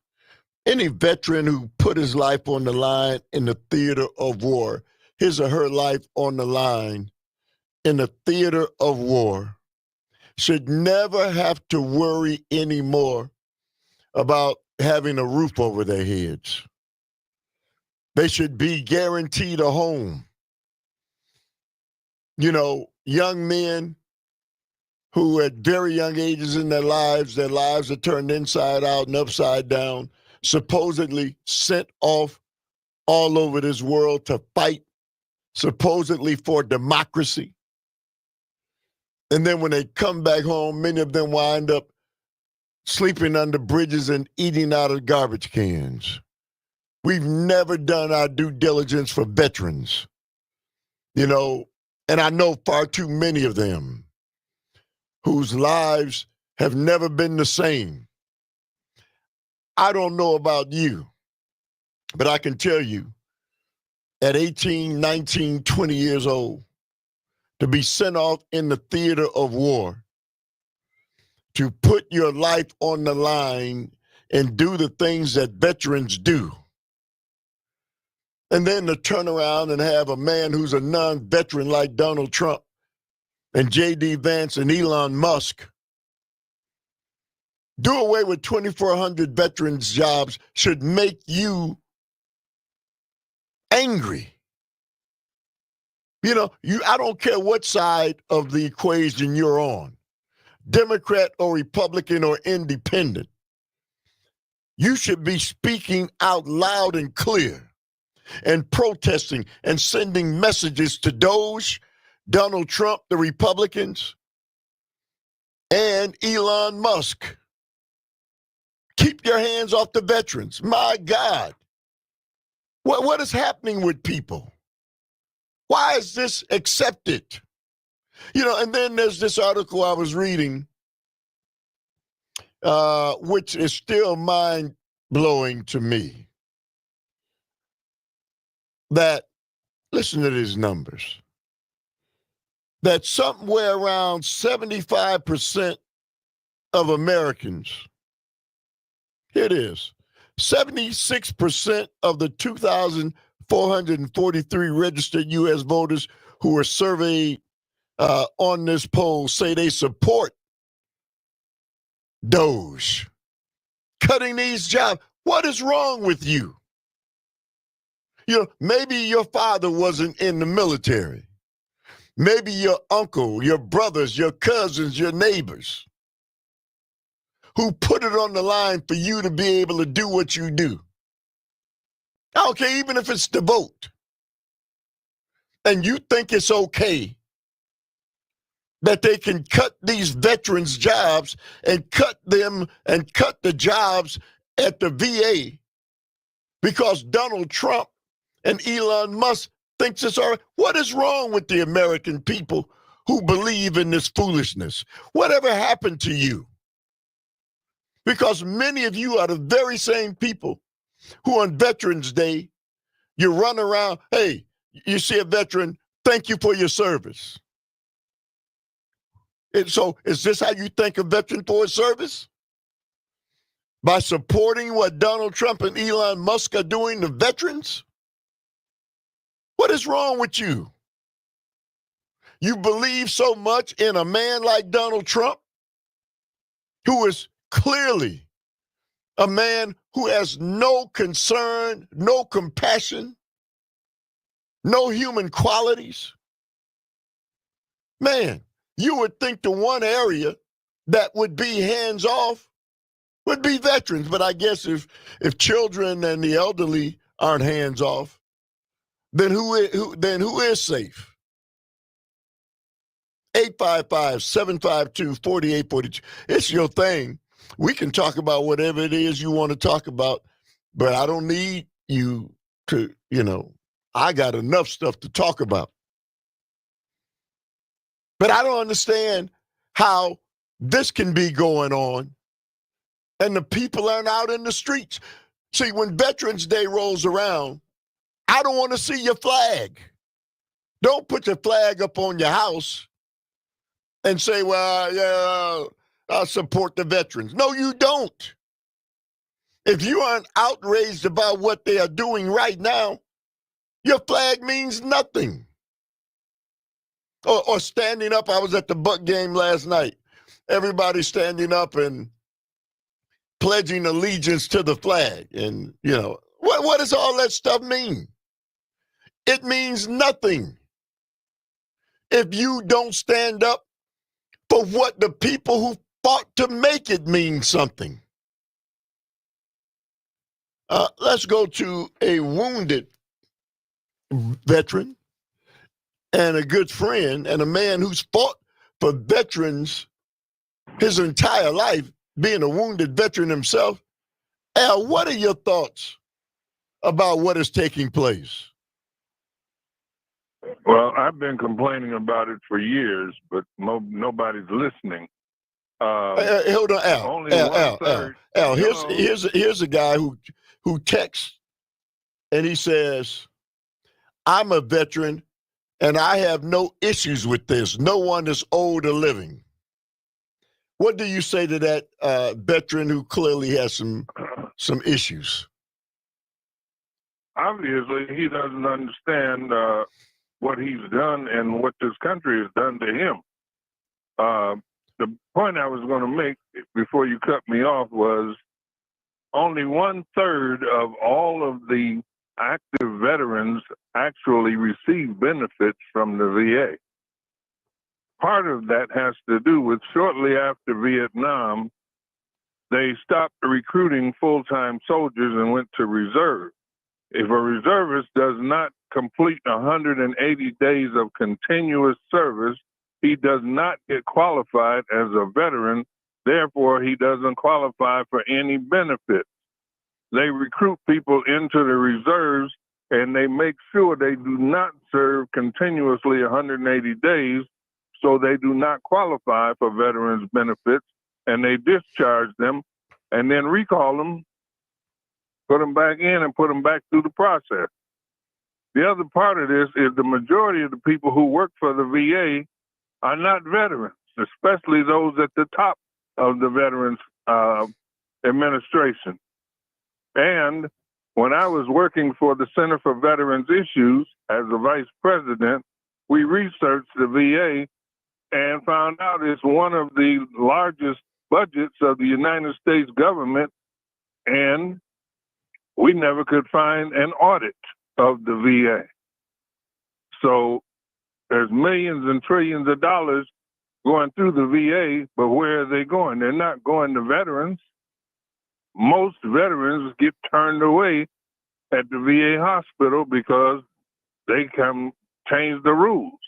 Any veteran who put his life on the line in the theater of war, his or her life on the line in the theater of war, should never have to worry anymore about having a roof over their heads. They should be guaranteed a home. You know, young men who at very young ages in their lives are turned inside out and upside down, supposedly sent off all over this world to fight, supposedly for democracy. And then when they come back home, many of them wind up sleeping under bridges and eating out of garbage cans. We've never done our due diligence for veterans, you know, and I know far too many of them whose lives have never been the same. I don't know about you, but I can tell you at 18, 19, 20 years old, to be sent off in the theater of war, to put your life on the line and do the things that veterans do, and then to turn around and have a man who's a non-veteran like Donald Trump and J.D. Vance and Elon Musk do away with 2,400 veterans' jobs should make you angry. You know, I don't care what side of the equation you're on, Democrat or Republican or independent. You should be speaking out loud and clear and protesting and sending messages to Doge, Donald Trump, the Republicans, and Elon Musk. Keep your hands off the veterans. My God. What is happening with people? Why is this accepted? You know, and then there's this article I was reading, which is still mind-blowing to me, that, listen to these numbers, that somewhere around 75% of Americans, here it is, 76% of the 2,443 registered U.S. voters who were surveyed on this poll say they support Doge cutting these jobs. What is wrong with you? You know, maybe your father wasn't in the military. Maybe your uncle, your brothers, your cousins, your neighbors, who put it on the line for you to be able to do what you do. Okay, even if it's the vote. And you think it's okay that they can cut these veterans' jobs and cut them and cut the jobs at the VA because Donald Trump And Elon Musk thinks it's all right. What is wrong with the American people who believe in this foolishness? Whatever happened to you? Because many of you are the very same people who on Veterans Day, you run around, hey, you see a veteran, thank you for your service. And so is this how you thank a veteran for his service? By supporting what Donald Trump and Elon Musk are doing to veterans? What is wrong with you? You believe so much in a man like Donald Trump, who is clearly a man who has no concern, no compassion, no human qualities. Man, you would think the one area that would be hands off would be veterans. But I guess if children and the elderly aren't hands off, then who is safe? 855-752-4842. It's your thing. We can talk about whatever it is you want to talk about, but I don't need you to, I got enough stuff to talk about. But I don't understand how this can be going on and the people aren't out in the streets. See, when Veterans Day rolls around, I don't want to see your flag. Don't put your flag up on your house and say, well, yeah, I'll support the veterans. No, you don't. If you aren't outraged about what they are doing right now, your flag means nothing. Or standing up. I was at the Buck game last night. Everybody standing up and pledging allegiance to the flag. And, what does all that stuff mean? It means nothing if you don't stand up for what the people who fought to make it mean something. Let's go to a wounded veteran and a good friend and a man who's fought for veterans his entire life, being a wounded veteran himself. Al, what are your thoughts about what is taking place? Well, I've been complaining about it for years, but nobody's listening. Hold on, Al. Here's a guy who texts and he says, I'm a veteran and I have no issues with this. No one is owed a living. What do you say to that veteran who clearly has some issues? Obviously, he doesn't understand what he's done and what this country has done to him. The point I was going to make before you cut me off was only 1/3 of all of the active veterans actually receive benefits from the VA. Part of that has to do with shortly after Vietnam, they stopped recruiting full-time soldiers and went to reserve. If a reservist does not complete 180 days of continuous service, he does not get qualified as a veteran. Therefore, he doesn't qualify for any benefits. They recruit people into the reserves and they make sure they do not serve continuously 180 days, so they do not qualify for veterans benefits, and they discharge them and then recall them, put them back in and put them back through the process. The other part of this is the majority of the people who work for the VA are not veterans, especially those at the top of the Veterans Administration. And when I was working for the Center for Veterans Issues as the vice president, we researched the VA and found out it's one of the largest budgets of the United States government, and we never could find an audit of the VA. So there's millions and trillions of dollars going through the VA, but where are they going? They're not going to veterans. Most veterans get turned away at the VA hospital because they can change the rules.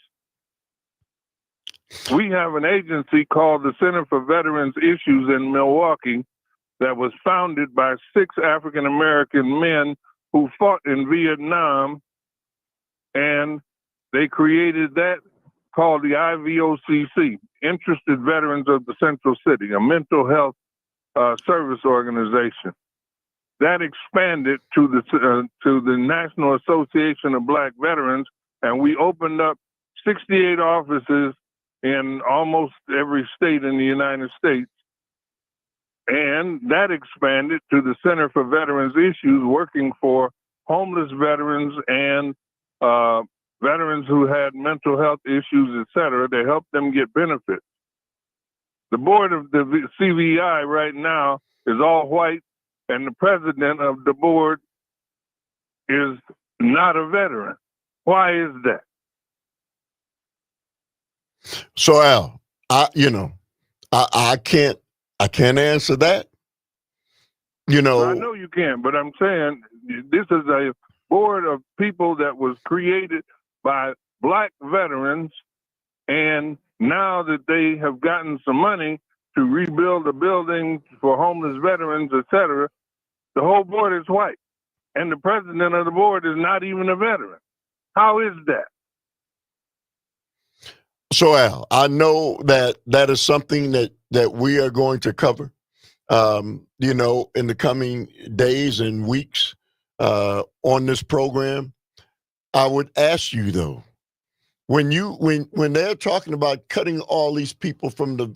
We have an agency called the Center for Veterans Issues in Milwaukee that was founded by 6 African-American men who fought in Vietnam and they created that called the IVOCC, Interested Veterans of the Central City, a mental health service organization. That expanded to the National Association of Black Veterans, and we opened up 68 offices in almost every state in the United States. And that expanded to the Center for Veterans Issues, working for homeless veterans and veterans who had mental health issues, et cetera, to help them get benefits. The board of the CVI right now is all white, and the president of the board is not a veteran. Why is that? So Al, I can't answer that. Well, I know you can, but I'm saying this is a board of people that was created by black veterans, and now that they have gotten some money to rebuild a building for homeless veterans, et cetera, the whole board is white. And the president of the board is not even a veteran. How is that? So Al, I know that is something that we are going to cover, in the coming days and weeks on this program. I would ask you though, when they're talking about cutting all these people from the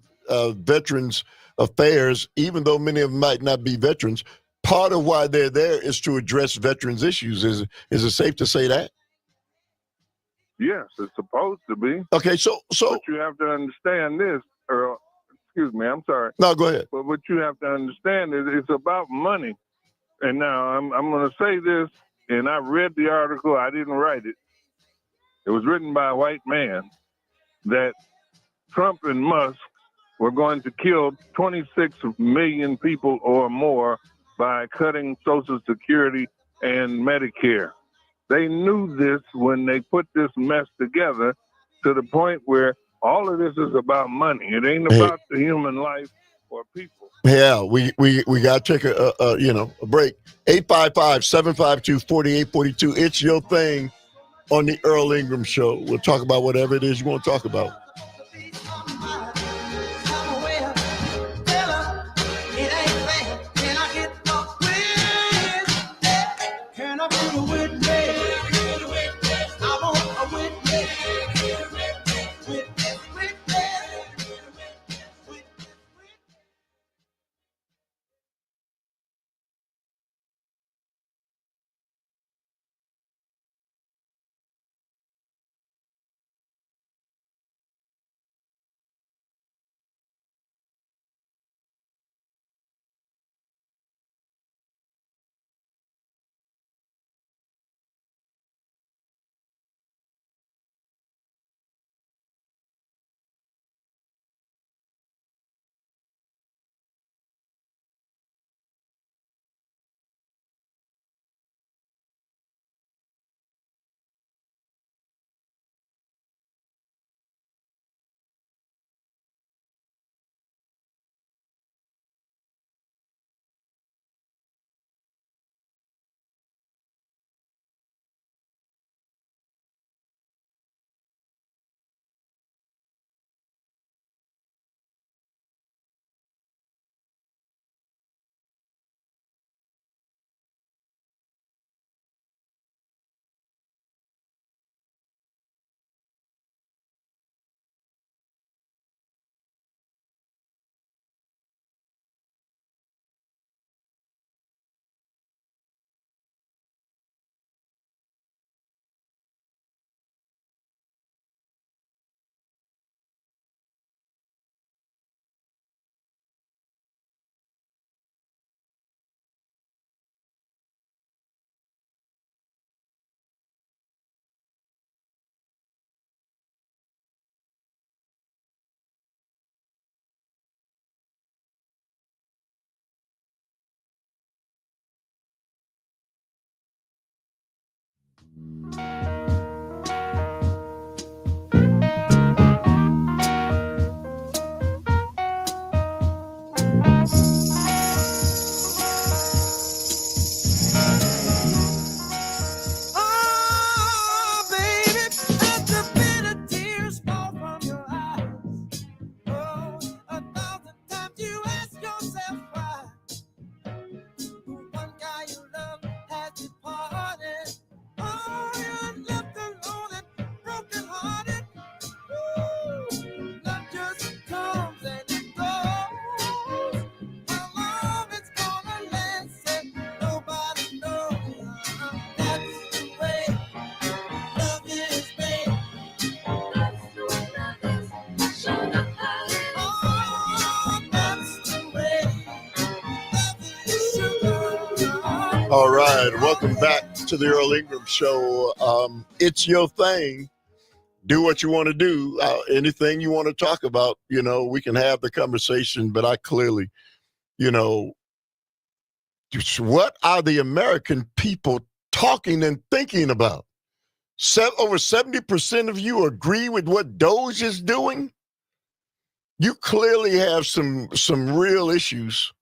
Veterans Affairs, even though many of them might not be veterans, part of why they're there is to address veterans issues. Is it safe to say that? Yes, it's supposed to be. Okay, so but you have to understand this, Earl. Excuse me, I'm sorry. No, go ahead. But what you have to understand is it's about money. And now I'm going to say this, and I read the article. I didn't write it. It was written by a white man that Trump and Musk were going to kill 26 million people or more by cutting Social Security and Medicare. They knew this when they put this mess together, to the point where all of this is about money. It ain't about the human life or people. Yeah, we got to take a break. 855-752-4842. It's your thing on the Earl Ingram Show. We'll talk about whatever it is you want to talk about. All right, welcome back to the Earl Ingram Show. It's your thing. Do what you want to do. Anything you want to talk about, we can have the conversation. But I clearly, what are the American people talking and thinking about? Over 70% of you agree with what Doge is doing. You clearly have some real issues,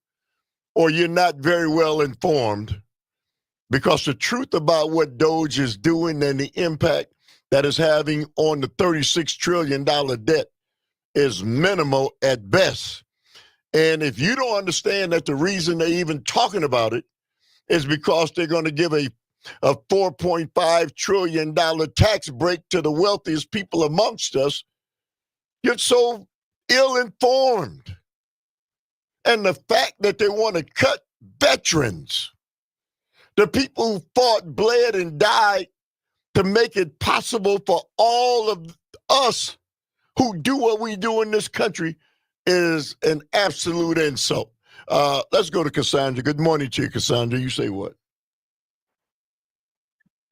or you're not very well informed, because the truth about what Doge is doing and the impact that is having on the $36 trillion debt is minimal at best. And if you don't understand that the reason they're even talking about it is because they're going to give a $4.5 trillion tax break to the wealthiest people amongst us, you're so ill-informed. And the fact that they want to cut veterans, the people who fought, bled, and died to make it possible for all of us who do what we do in this country, is an absolute insult. Let's go to Cassandra. Good morning to you, Cassandra. You say what?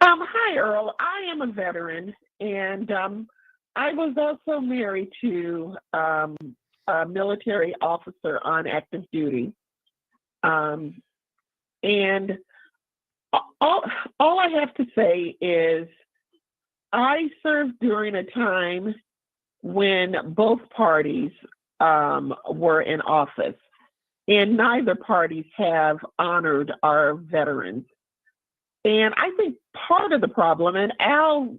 Hi, Earl. I am a veteran, and I was also married to a military officer on active duty. And all I have to say is I served during a time when both parties were in office, and neither parties have honored our veterans. And I think part of the problem, and Al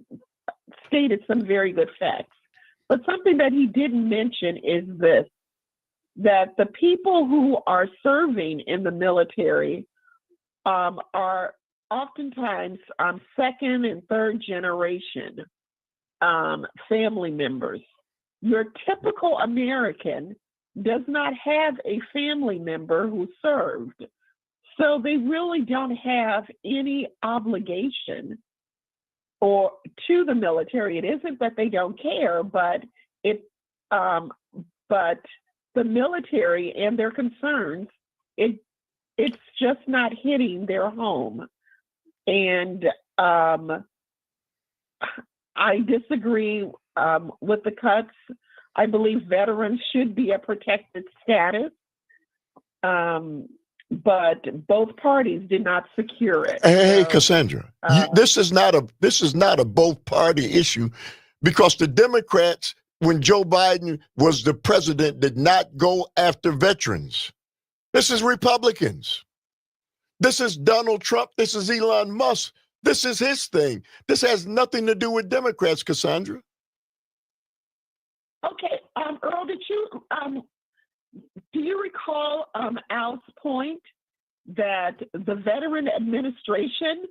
stated some very good facts, but something that he didn't mention is this, that the people who are serving in the military are oftentimes second and third generation family members. Your typical American does not have a family member who served. So they really don't have any obligation to the military. It isn't that they don't care, but the military and their concerns, it's just not hitting their home. And I disagree with the cuts. I believe veterans should be a protected status. But both parties did not secure it. Hey, Cassandra, this is not a both party issue, because the Democrats, when Joe Biden was the president, did not go after veterans. This is Republicans. This is Donald Trump. This is Elon Musk. This is his thing. This has nothing to do with Democrats, Cassandra. Okay, Earl, do you recall Al's point that the Veteran Administration,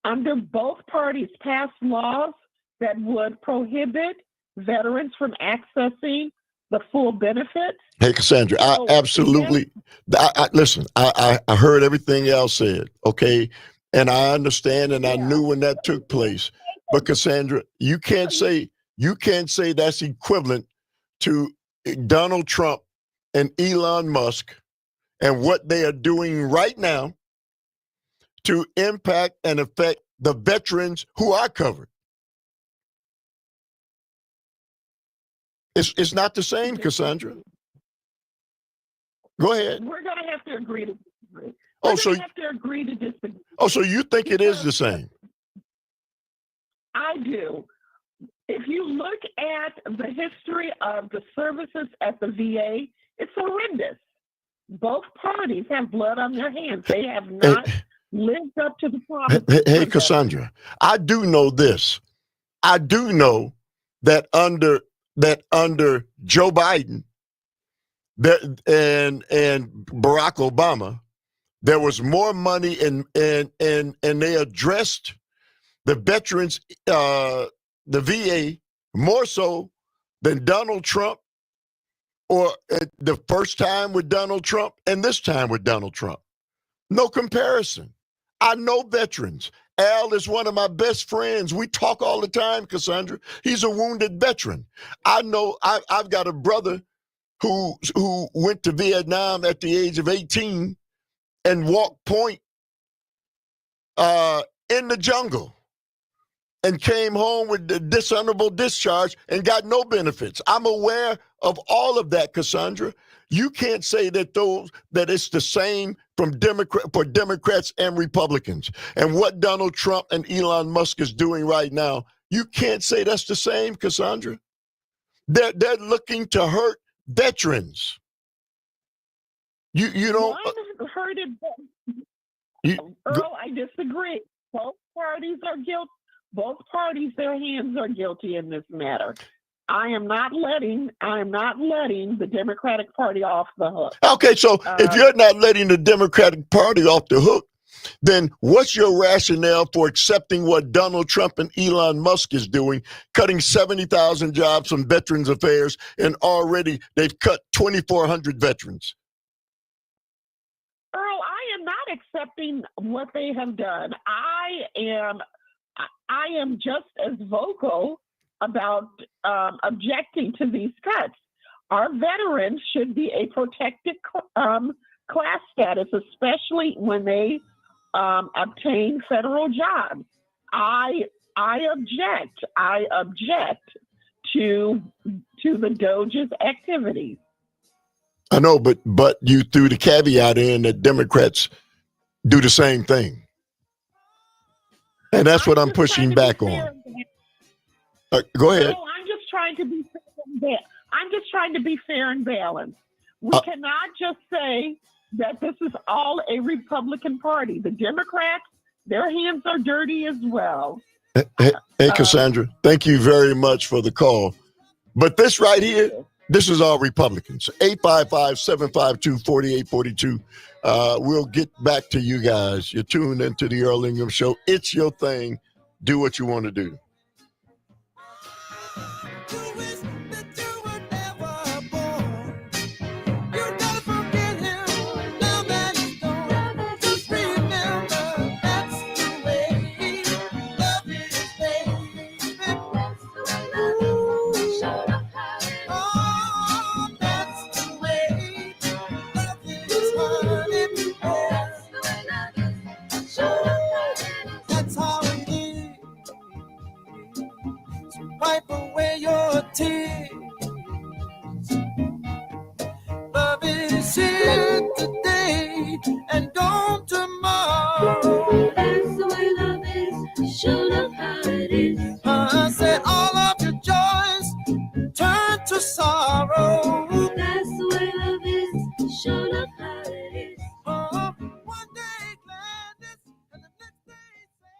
under both parties, passed laws that would prohibit veterans from accessing the full benefits? Hey, Cassandra, I absolutely, listen, I heard everything Al said, okay? And I understand, and I knew when that took place. But Cassandra, you can't say that's equivalent to Donald Trump and Elon Musk and what they are doing right now to impact and affect the veterans who are covered. It's not the same, Cassandra. Go ahead. We're going to have to agree to disagree. Oh, so you think it is the same? I do. If you look at the history of the services at the VA, it's horrendous. Both parties have blood on their hands. They have not lived up to the promise. Hey, Cassandra, I do know this. I do know that under Joe Biden and Barack Obama, there was more money and they addressed the veterans, the VA, more so than Donald Trump, or the first time with Donald Trump and this time with Donald Trump. No comparison. I know veterans. Al is one of my best friends. We talk all the time, Cassandra. He's a wounded veteran. I know I've got a brother who went to Vietnam at the age of 18 and walked point in the jungle and came home with the dishonorable discharge and got no benefits. I'm aware of all of that, Cassandra. You can't say that it's the same for Democrats and Republicans. And what Donald Trump and Elon Musk is doing right now, you can't say that's the same, Cassandra. They're looking to hurt veterans. You don't. One hurted. Earl, I disagree. Both parties are guilty. Both parties, their hands are guilty in this matter. I am not letting the Democratic Party off the hook. Okay, so if you're not letting the Democratic Party off the hook, then what's your rationale for accepting what Donald Trump and Elon Musk is doing, cutting 70,000 jobs from Veterans Affairs, and already they've cut 2,400 veterans? Earl, I am not accepting what they have done. I am just as vocal about objecting to these cuts. Our veterans should be a protected class status, especially when they obtain federal jobs. I object. I object to the Doge's activities. I know, but you threw the caveat in that Democrats do the same thing. And that's what I'm pushing back on. Go ahead. No, I'm just trying to be fair. I'm just trying to be fair and balanced. We cannot just say that this is all a Republican Party. The Democrats, their hands are dirty as well. Hey, Cassandra, thank you very much for the call. But this right here, this is all Republicans. 855-752-4842. We'll get back to you guys. You're tuned into the Earl Ingram Show. It's your thing. Do what you want to do. Wipe away your tears. Love is here today and gone tomorrow. That's the way love is. Show love how it is. I said all of your joys turn to sorrow. That's the way love is. Show love how it is. One day gladness and the next day sad.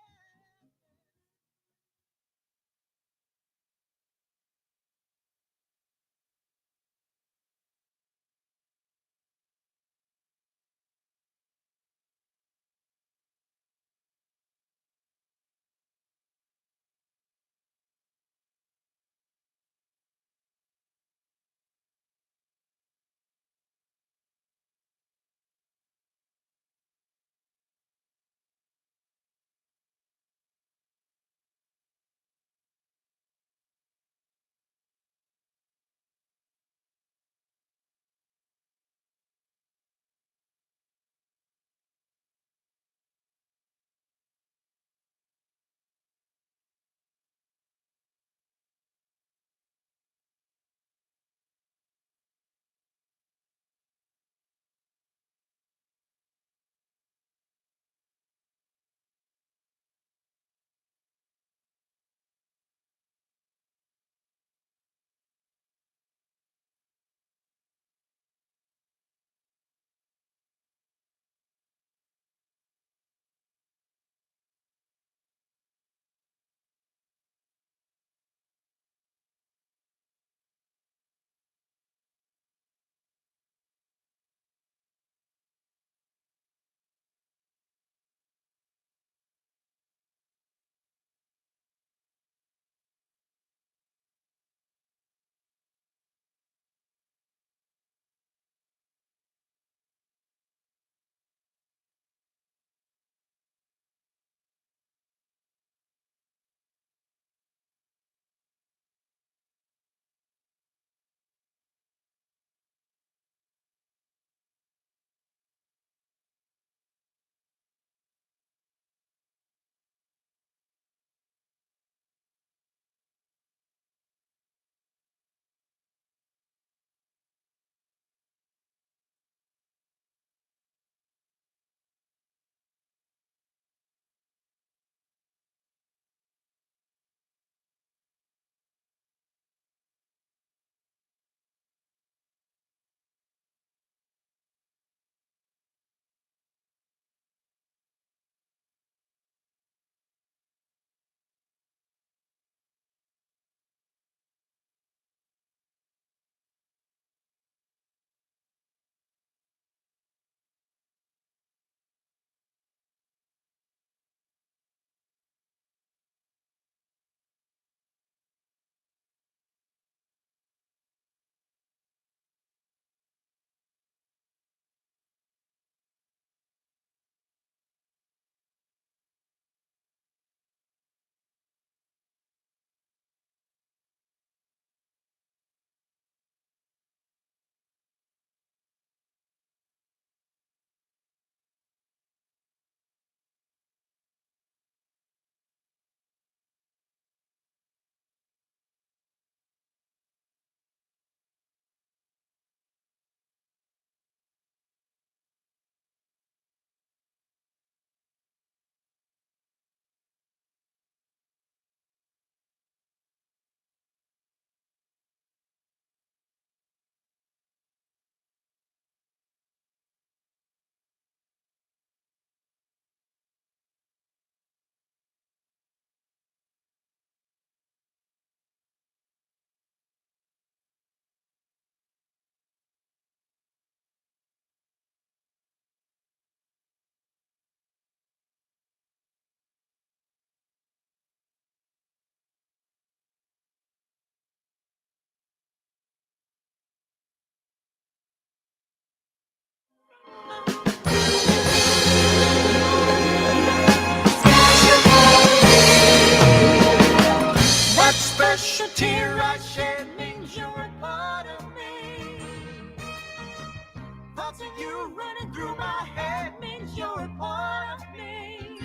You running through my head means you're a part of me.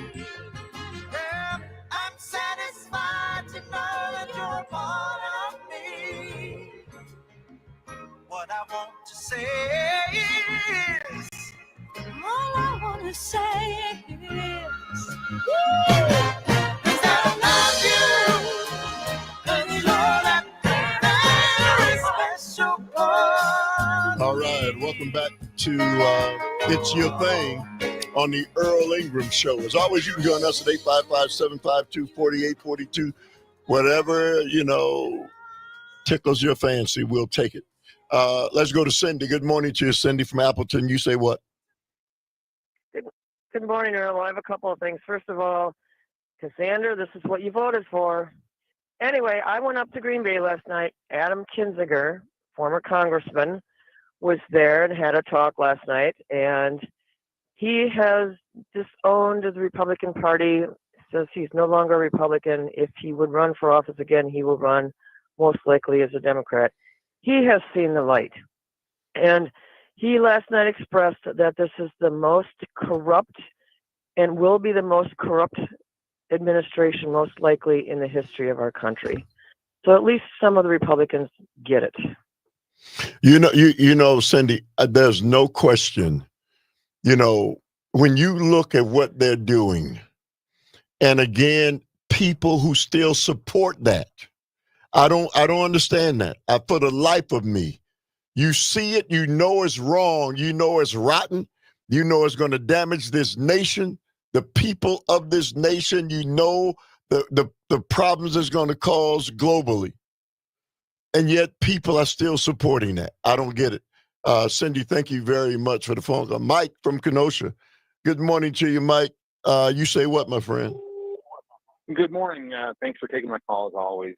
Girl, I'm satisfied to know that you're a part of me. What I want to say is, all I want to say is that I love you, 'cause you're that very special part. All right, welcome back to It's Your Thing on the Earl Ingram Show. As always, you can join us at 855-752-4842. Whatever, tickles your fancy, we'll take it. Let's go to Cindy. Good morning to you, Cindy from Appleton. You say what? Good morning, Earl. I have a couple of things. First of all, Cassandra, this is what you voted for. Anyway, I went up to Green Bay last night. Adam Kinzinger, former congressman, was there and had a talk last night. And he has disowned the Republican Party, says he's no longer a Republican. If he would run for office again, he will run most likely as a Democrat. He has seen the light. And he last night expressed that this is the most corrupt and will be the most corrupt administration most likely in the history of our country. So at least some of the Republicans get it. Cindy, there's no question, when you look at what they're doing, and again, people who still support that, I don't understand that. For the life of me, you see it, you know it's wrong, you know it's rotten, you know it's going to damage this nation, the people of this nation, you know the problems it's going to cause globally. And yet people are still supporting that. I don't get it. Cindy, thank you very much for the phone call. Mike from Kenosha. Good morning to you, Mike. You say what, my friend? Good morning. Thanks for taking my call as always.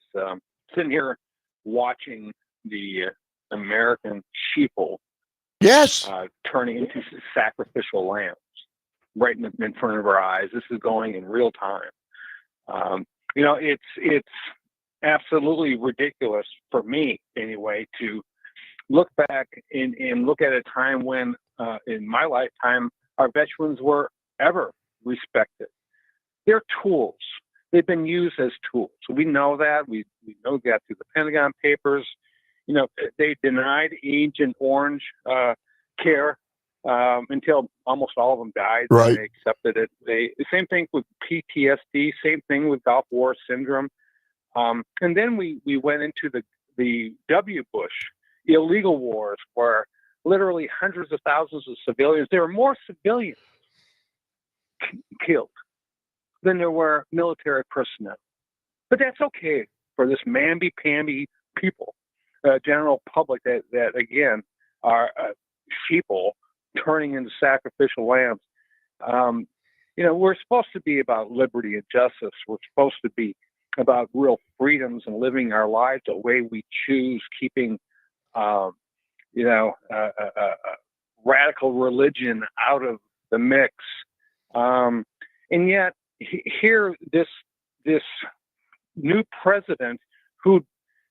Sitting here watching the American sheeple turning into sacrificial lambs right in front of our eyes. This is going in real time. It's absolutely ridiculous for me anyway to look back and look at a time when in my lifetime our veterans were ever respected. They're tools. They've been used as tools. So we know that. We know that through the Pentagon Papers. They denied Agent Orange care until almost all of them died. Right. They accepted it. The same thing with PTSD. Same thing with Gulf War syndrome. And then we went into the W. Bush illegal wars where literally hundreds of thousands of civilians. There were more civilians killed than there were military personnel. But that's okay for this mamby-pamby people, general public that again, are sheeple turning into sacrificial lambs. We're supposed to be about liberty and justice. We're supposed to be about real freedoms and living our lives the way we choose, keeping, radical religion out of the mix. And yet, here, this new president who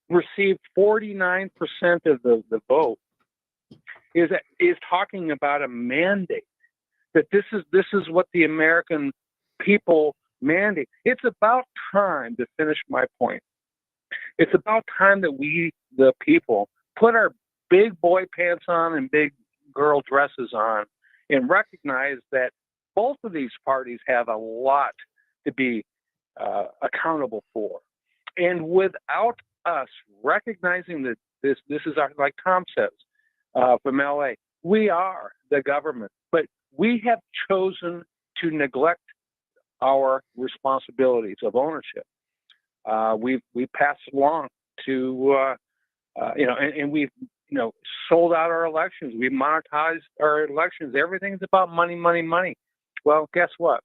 received 49% of the vote is talking about a mandate, that this is what the American people mandate. It's about time, to finish my point, it's about time that we, the people, put our big boy pants on and big girl dresses on and recognize that both of these parties have a lot to be accountable for. And without us recognizing that this is our, like Tom says from LA, we are the government, but we have chosen to neglect our responsibilities of ownership. We've passed along to, and we've, sold out our elections. We've monetized our elections. Everything's about money, money, money. Well, guess what?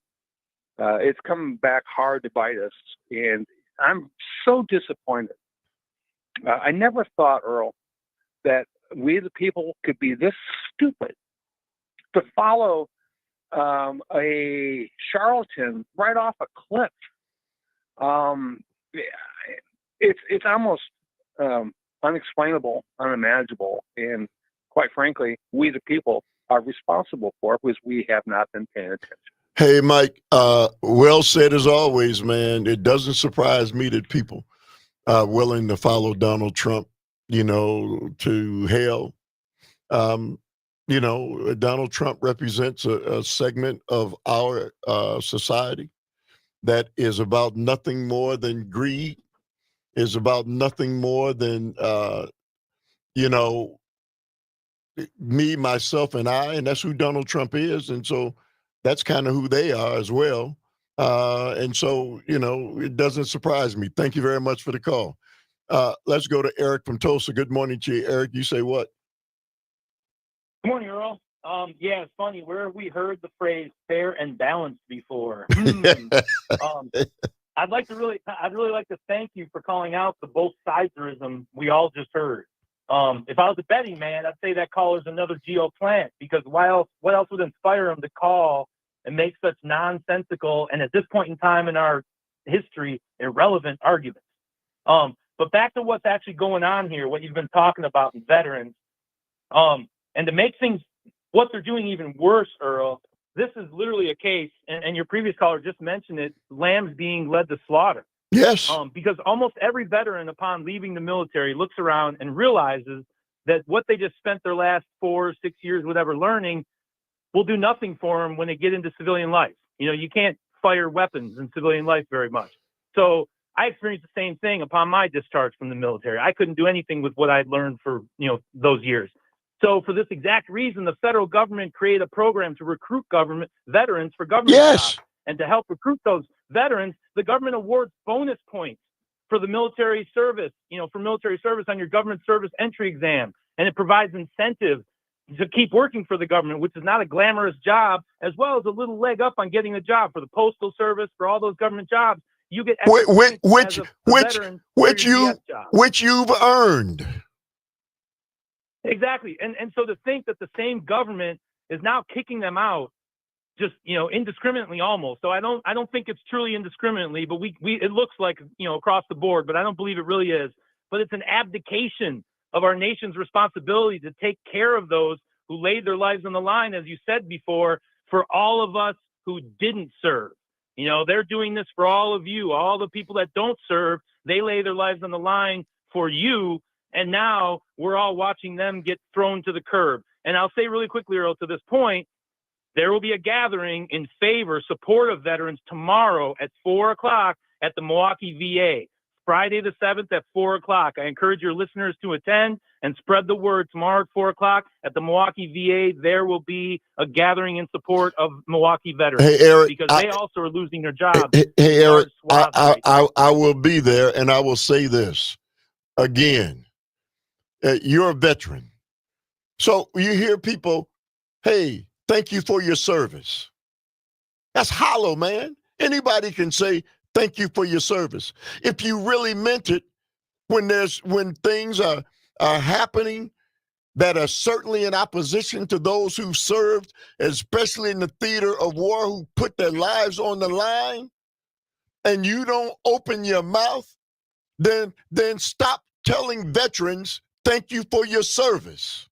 It's coming back hard to bite us, and I'm so disappointed. I never thought, Earl, that we the people could be this stupid to follow a charlatan right off a cliff. It's almost unexplainable, unimaginable, and quite frankly, we the people are responsible for because we have not been paying attention. Hey, Mike, well said as always, man. It doesn't surprise me that people are willing to follow Donald Trump, to hell. Donald Trump represents a segment of our society that is about nothing more than greed, is about nothing more than, me, myself, and I, and that's who Donald Trump is. And so that's kind of who they are as well. And so, it doesn't surprise me. Thank you very much for the call. Let's go to Eric from Tulsa. Good morning to you, Eric. You say what? Good morning, Earl. Yeah, it's funny. Where have we heard the phrase fair and balanced before? I'd really like to thank you for calling out the both siderism we all just heard. If I was a betting man, I'd say that caller's another Geo plant, because what else would inspire him to call and make such nonsensical and at this point in time in our history, irrelevant arguments? But back to what's actually going on here, what you've been talking about in veterans, and to make things, what they're doing even worse, Earl, this is literally a case, and your previous caller just mentioned it, lambs being led to slaughter. Yes. Because almost every veteran upon leaving the military looks around and realizes that what they just spent their last 4 or 6 years, whatever, learning will do nothing for them when they get into civilian life. You can't fire weapons in civilian life very much. So I experienced the same thing upon my discharge from the military. I couldn't do anything with what I'd learned for, those years. So for this exact reason, the federal government created a program to recruit veterans for government jobs. And to help recruit those veterans, the government awards bonus points for the military service, for military service on your government service entry exam. And it provides incentive to keep working for the government, which is not a glamorous job, as well as a little leg up on getting a job for the postal service, for all those government jobs. You get extra points as a veteran for your DS job. Which you've earned. Exactly. And so to think that the same government is now kicking them out just, indiscriminately almost. So I don't think it's truly indiscriminately, but it looks like, across the board, but I don't believe it really is. But it's an abdication of our nation's responsibility to take care of those who laid their lives on the line, as you said before, for all of us who didn't serve. They're doing this for all of you, all the people that don't serve. They lay their lives on the line for you. And now we're all watching them get thrown to the curb. And I'll say really quickly, Earl, to this point, there will be a gathering in support of veterans tomorrow at 4:00 at the Milwaukee VA, Friday the 7th at 4:00. I encourage your listeners to attend and spread the word. Tomorrow at 4:00 at the Milwaukee VA, there will be a gathering in support of Milwaukee veterans. Hey, Eric, because they also are losing their jobs. Hey, Eric, I will be there, and I will say this again. You're a veteran. So you hear people, hey, thank you for your service. That's hollow, man. Anybody can say, thank you for your service. If you really meant it, when things are happening that are certainly in opposition to those who served, especially in the theater of war, who put their lives on the line, and you don't open your mouth, then stop telling veterans, thank you for your service.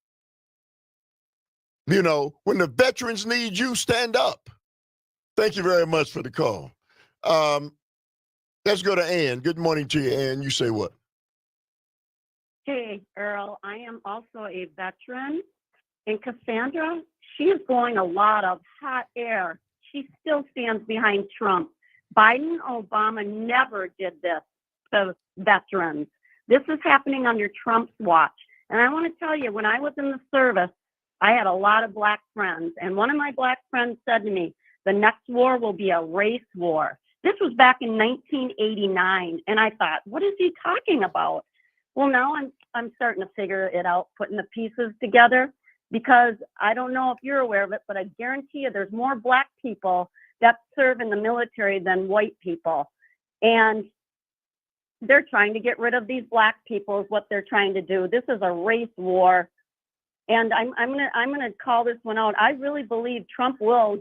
When the veterans need you, stand up. Thank you very much for the call. Let's go to Ann. Good morning to you, Ann. You say what? Hey, Earl. I am also a veteran. And Cassandra, she is blowing a lot of hot air. She still stands behind Trump. Biden, Obama never did this to veterans. This is happening under Trump's watch. And I want to tell you, when I was in the service, I had a lot of black friends. And one of my black friends said to me, the next war will be a race war. This was back in 1989. And I thought, what is he talking about? Well, now I'm starting to figure it out, putting the pieces together, because I don't know if you're aware of it, but I guarantee you there's more black people that serve in the military than white people. And they're trying to get rid of these black people is what they're trying to do. This is a race war. And I'm gonna call this one out. I really believe Trump will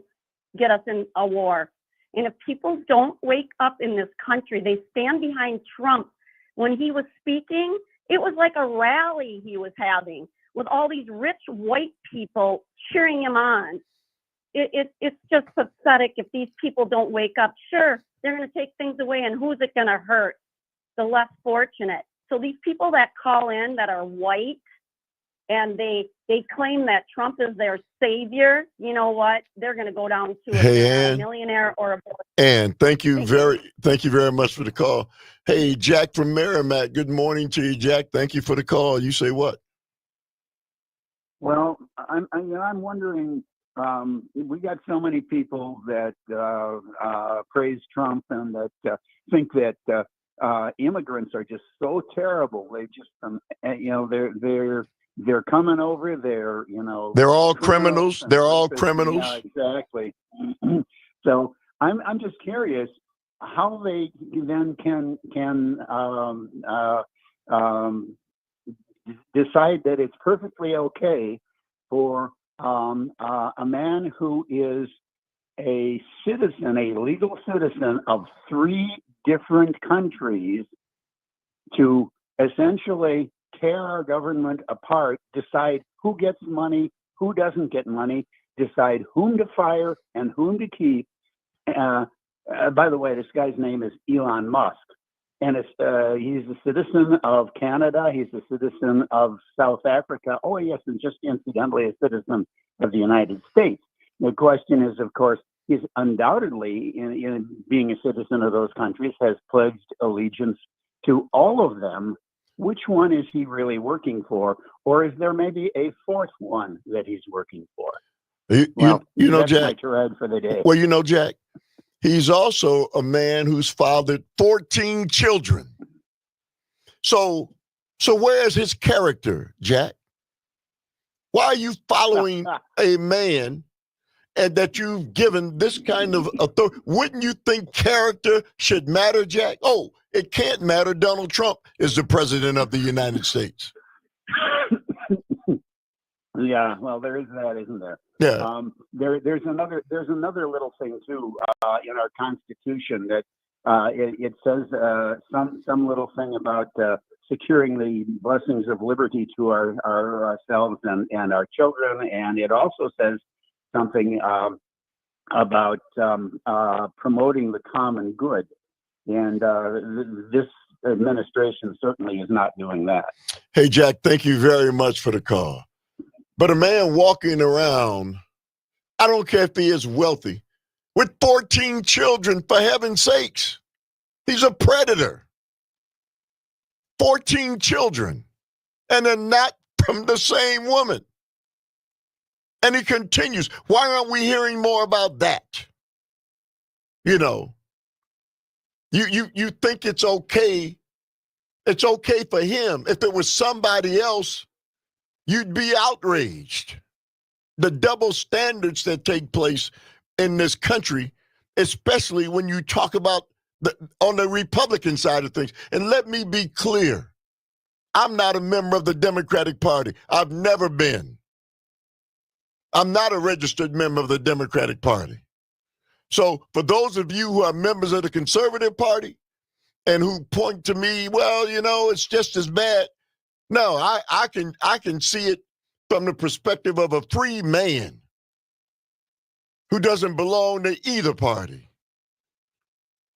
get us in a war. And if people don't wake up in this country, they stand behind Trump. When he was speaking, it was like a rally he was having. with all these rich white people cheering him on. It's just pathetic if these people don't wake up. Sure, they're going to take things away, and who's it going to hurt? The less fortunate. So these people that call in that are white and they claim that Trump is their savior, you know what? They're going to go down to a millionaire or a boy. And thank you very much for the call. Hey, Jack from Merrimack. Good morning to you, Jack. Thank you for the call. You say what? Well, I'm wondering. We got so many people that praise Trump and that think that immigrants are just so terrible. They just, they're coming over. They're all criminals. They're all criminals. Yeah, exactly. So I'm just curious how they then can decide that it's perfectly okay for a man who is a citizen, a legal citizen of 3 different countries, to essentially tear our government apart, decide who gets money, who doesn't get money, decide whom to fire and whom to keep. By the way, this guy's name is Elon Musk. And he's a citizen of Canada. He's a citizen of South Africa. Oh, yes, and just incidentally, a citizen of the United States. The question is, of course, he's undoubtedly, in being a citizen of those countries, has pledged allegiance to all of them. Which one is he really working for? Or is there maybe a 4th one that he's working for? You know, that's Jack. my tirade for the day. Well, you know, Jack. He's also a man who's fathered 14 children. So where's his character, Jack? Why are you following a man and that you've given this kind of authority? Wouldn't you think character should matter, Jack? Oh, it can't matter. Donald Trump is the president of the United States. Yeah, well, there is that, isn't there? Yeah. There's another little thing too in our Constitution that it says some little thing about securing the blessings of liberty to ourselves and our children, and it also says something about promoting the common good, and this administration certainly is not doing that. Hey, Jack, thank you very much for the call. But a man walking around, I don't care if he is wealthy, with 14 children, for heaven's sakes, he's a predator. 14 children, and they're not from the same woman. And he continues. Why aren't we hearing more about that? You know, you think it's okay. It's okay for him. If it was somebody else, you'd be outraged. The double standards that take place in this country, especially when you talk about on the Republican side of things. And let me be clear, I'm not a member of the Democratic Party. I've never been. I'm not a registered member of the Democratic Party. So for those of you who are members of the Conservative Party and who point to me, well, you know, it's just as bad. No, I can see it from the perspective of a free man who doesn't belong to either party.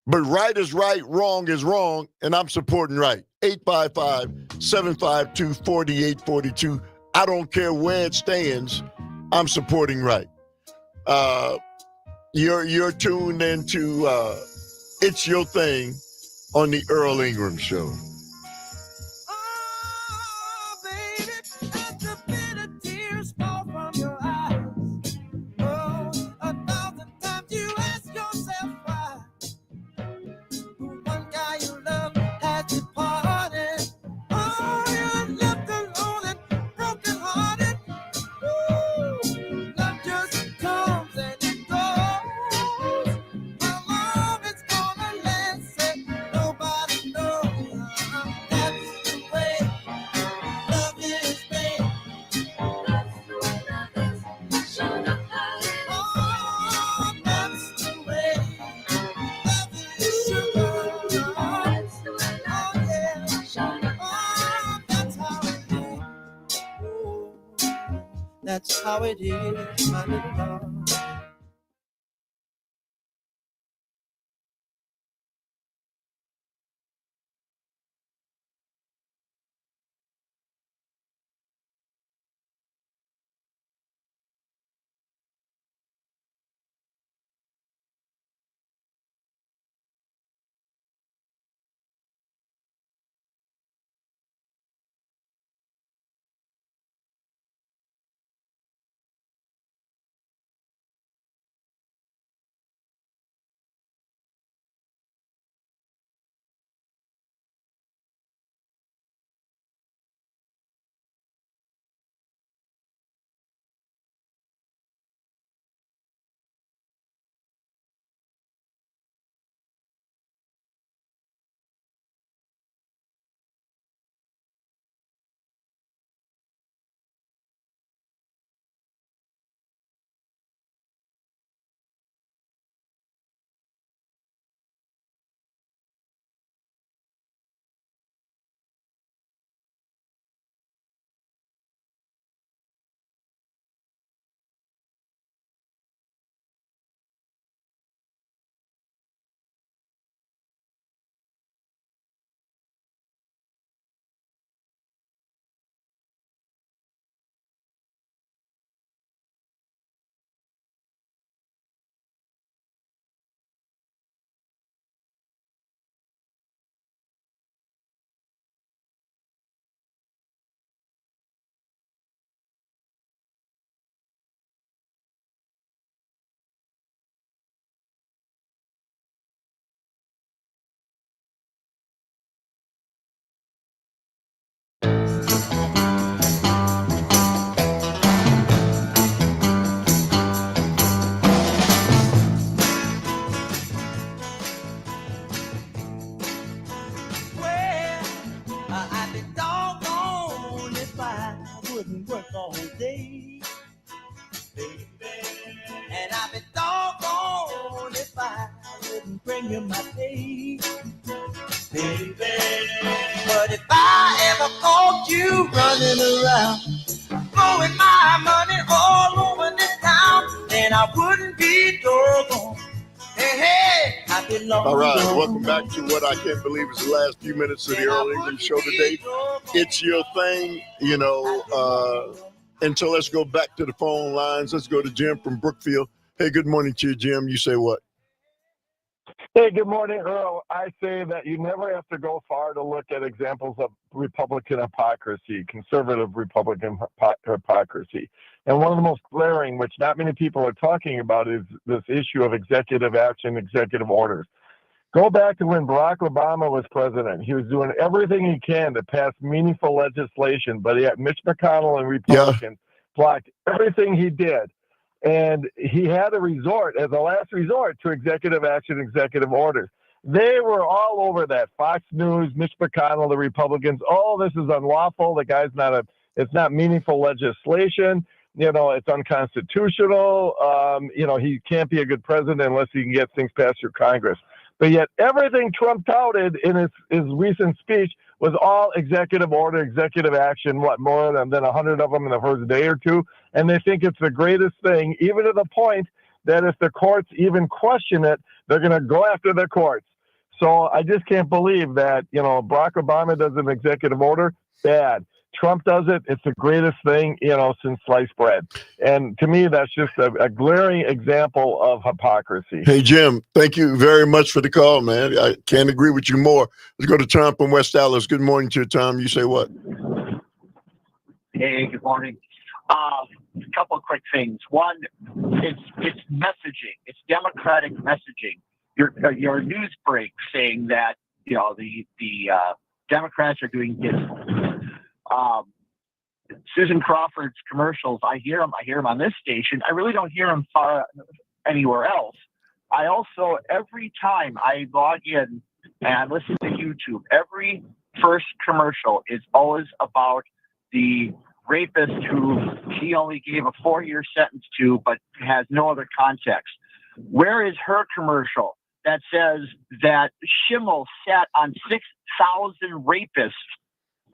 But right is right, wrong is wrong, and I'm supporting right. 855-752-4842. I don't care where it stands. I'm supporting right. You're tuned into It's Your Thing on the Earl Ingram Show. That's how it is, my little love. Well, I'd be doggone if I wouldn't work all day, baby. And I'd be doggone if I wouldn't bring you my pay, baby. But if I ever caught you running around, blowing my money all over this town, then I wouldn't be doggone. Hey, hey, I belong. All right, welcome back to what I can't believe is the last few minutes of the Earl Ingram Show today. It's your thing, you know. And so let's go back to the phone lines. Let's go to Jim from Brookfield. Hey, good morning to you, Jim. You say what? Hey, good morning, Earl. I say that you never have to go far to look at examples of Republican hypocrisy, conservative Republican hypocrisy. And one of the most glaring, which not many people are talking about, is this issue of executive action, executive orders. Go back to when Barack Obama was president. He was doing everything he can to pass meaningful legislation, but yet Mitch McConnell and Republicans blocked everything he did. And he had to resort, as a last resort, to executive action, executive orders. They were all over that. Fox News, Mitch McConnell, the Republicans, oh, this is unlawful. The guy's it's not meaningful legislation. You know, it's unconstitutional. You know, he can't be a good president unless he can get things passed through Congress. But yet everything Trump touted in his recent speech was all executive order, executive action, more than 100 of them in the first day or two. And they think it's the greatest thing, even to the point that if the courts even question it, they're going to go after the courts. So I just can't believe that, you know, Barack Obama does an executive order, bad. Trump does it, it's the greatest thing, you know, since sliced bread. And to me, that's just a glaring example of hypocrisy. Hey, Jim, thank you very much for the call, man. I can't agree with you more. Let's go to Tom from West Dallas. Good morning to you, Tom. You say what? Hey, good morning. A couple of quick things. One, it's messaging. It's democratic messaging. Your news break saying that, you know, the Democrats are doing this. Susan Crawford's commercials, I hear them on this station. I really don't hear them far anywhere else. I also, every time I log in and I listen to YouTube, every first commercial is always about the rapist who she only gave a 4-year sentence to, but has no other context. Where is her commercial that says that Schimmel sat on 6,000 rapists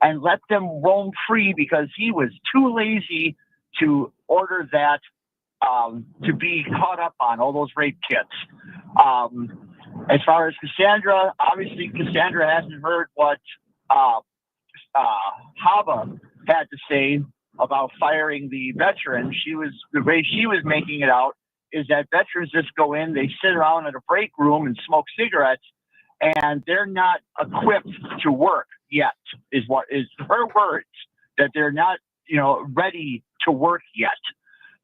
and let them roam free because he was too lazy to order that to be caught up on, all those rape kits. As far as Cassandra, obviously Cassandra hasn't heard what Haba had to say about firing the veterans. The way she was making it out is that veterans just go in, they sit around in a break room and smoke cigarettes, and they're not equipped to work yet, is her words, that they're not, ready to work yet.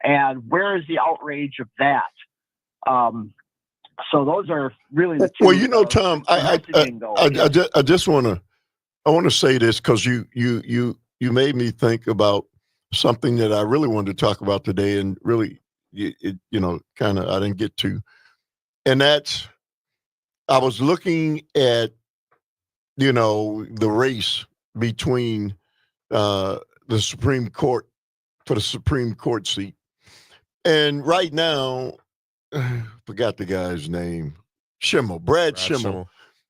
And where is the outrage of that? So those are really the two. Well, Tom, I just want to say this because you made me think about something that I really wanted to talk about today, and really, kind of I didn't get to, and that's I was looking at the race between the Supreme Court for the Supreme Court seat, and right now, forgot the guy's name, Brad Schimmel.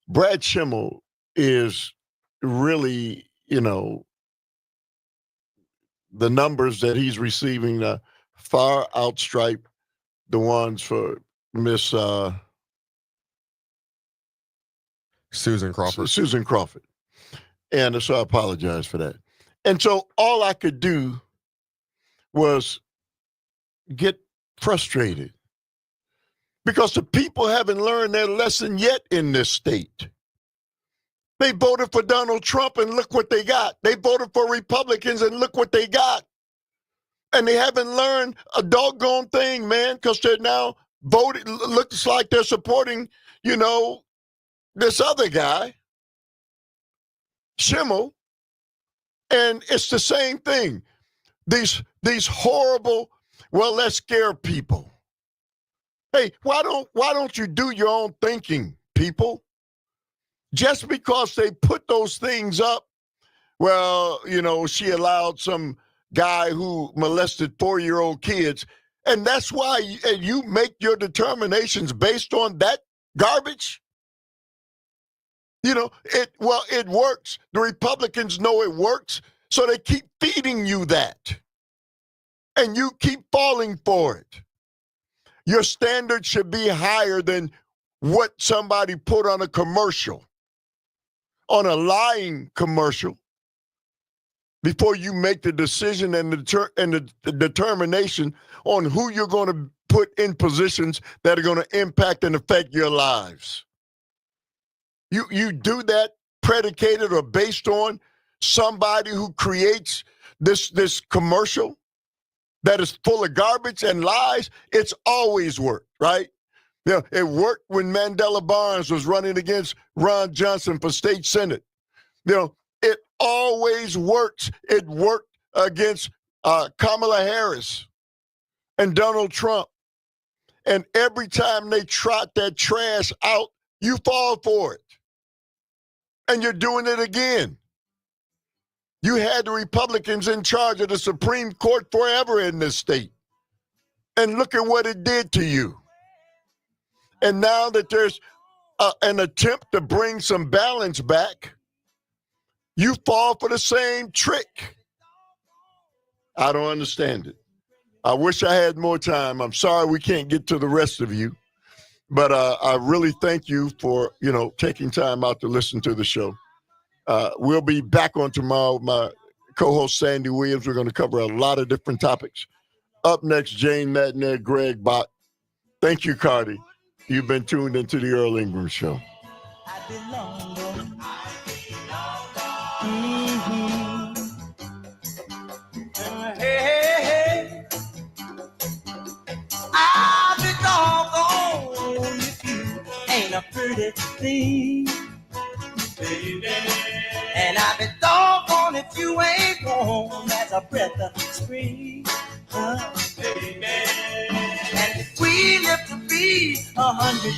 Brad Schimmel is really, the numbers that he's receiving far outstripe the ones for Miss Susan Crawford. And so I apologize for that. And so all I could do was get frustrated because the people haven't learned their lesson yet in this state. They voted for Donald Trump and look what they got. They voted for Republicans and look what they got. And they haven't learned a doggone thing, man, because they're now voted. Looks like they're supporting, this other guy, Schimmel. And it's the same thing. These horrible, let's scare people. Hey, why don't you do your own thinking, people? Just because they put those things up, she allowed some guy who molested 4-year-old kids, and that's why you make your determinations based on that garbage. It works. The Republicans know it works, so they keep feeding you that, and you keep falling for it. Your standard should be higher than what somebody put on a commercial, on a lying commercial, before you make the decision and the determination on who you're going to put in positions that are going to impact and affect your lives. You do that predicated or based on somebody who creates this commercial that is full of garbage and lies. It's always worked, right? It worked when Mandela Barnes was running against Ron Johnson for state senate. It always works. It worked against Kamala Harris and Donald Trump. And every time they trot that trash out, you fall for it. And you're doing it again. You had the Republicans in charge of the Supreme Court forever in this state. And look at what it did to you. And now that there's an attempt to bring some balance back, you fall for the same trick. I don't understand it. I wish I had more time. I'm sorry we can't get to the rest of you. But I really thank you for, taking time out to listen to the show. We'll be back on tomorrow with my co-host, Sandy Williams. We're going to cover a lot of different topics. Up next, Jane Madner, Greg Bott. Thank you, Carti. You've been tuned into the Earl Ingram Show. Hey, I'll be doggone if you ain't a pretty thing, baby. And I'll be doggone if you ain't warm as a breath of spring, baby. And if we live to be 100 years.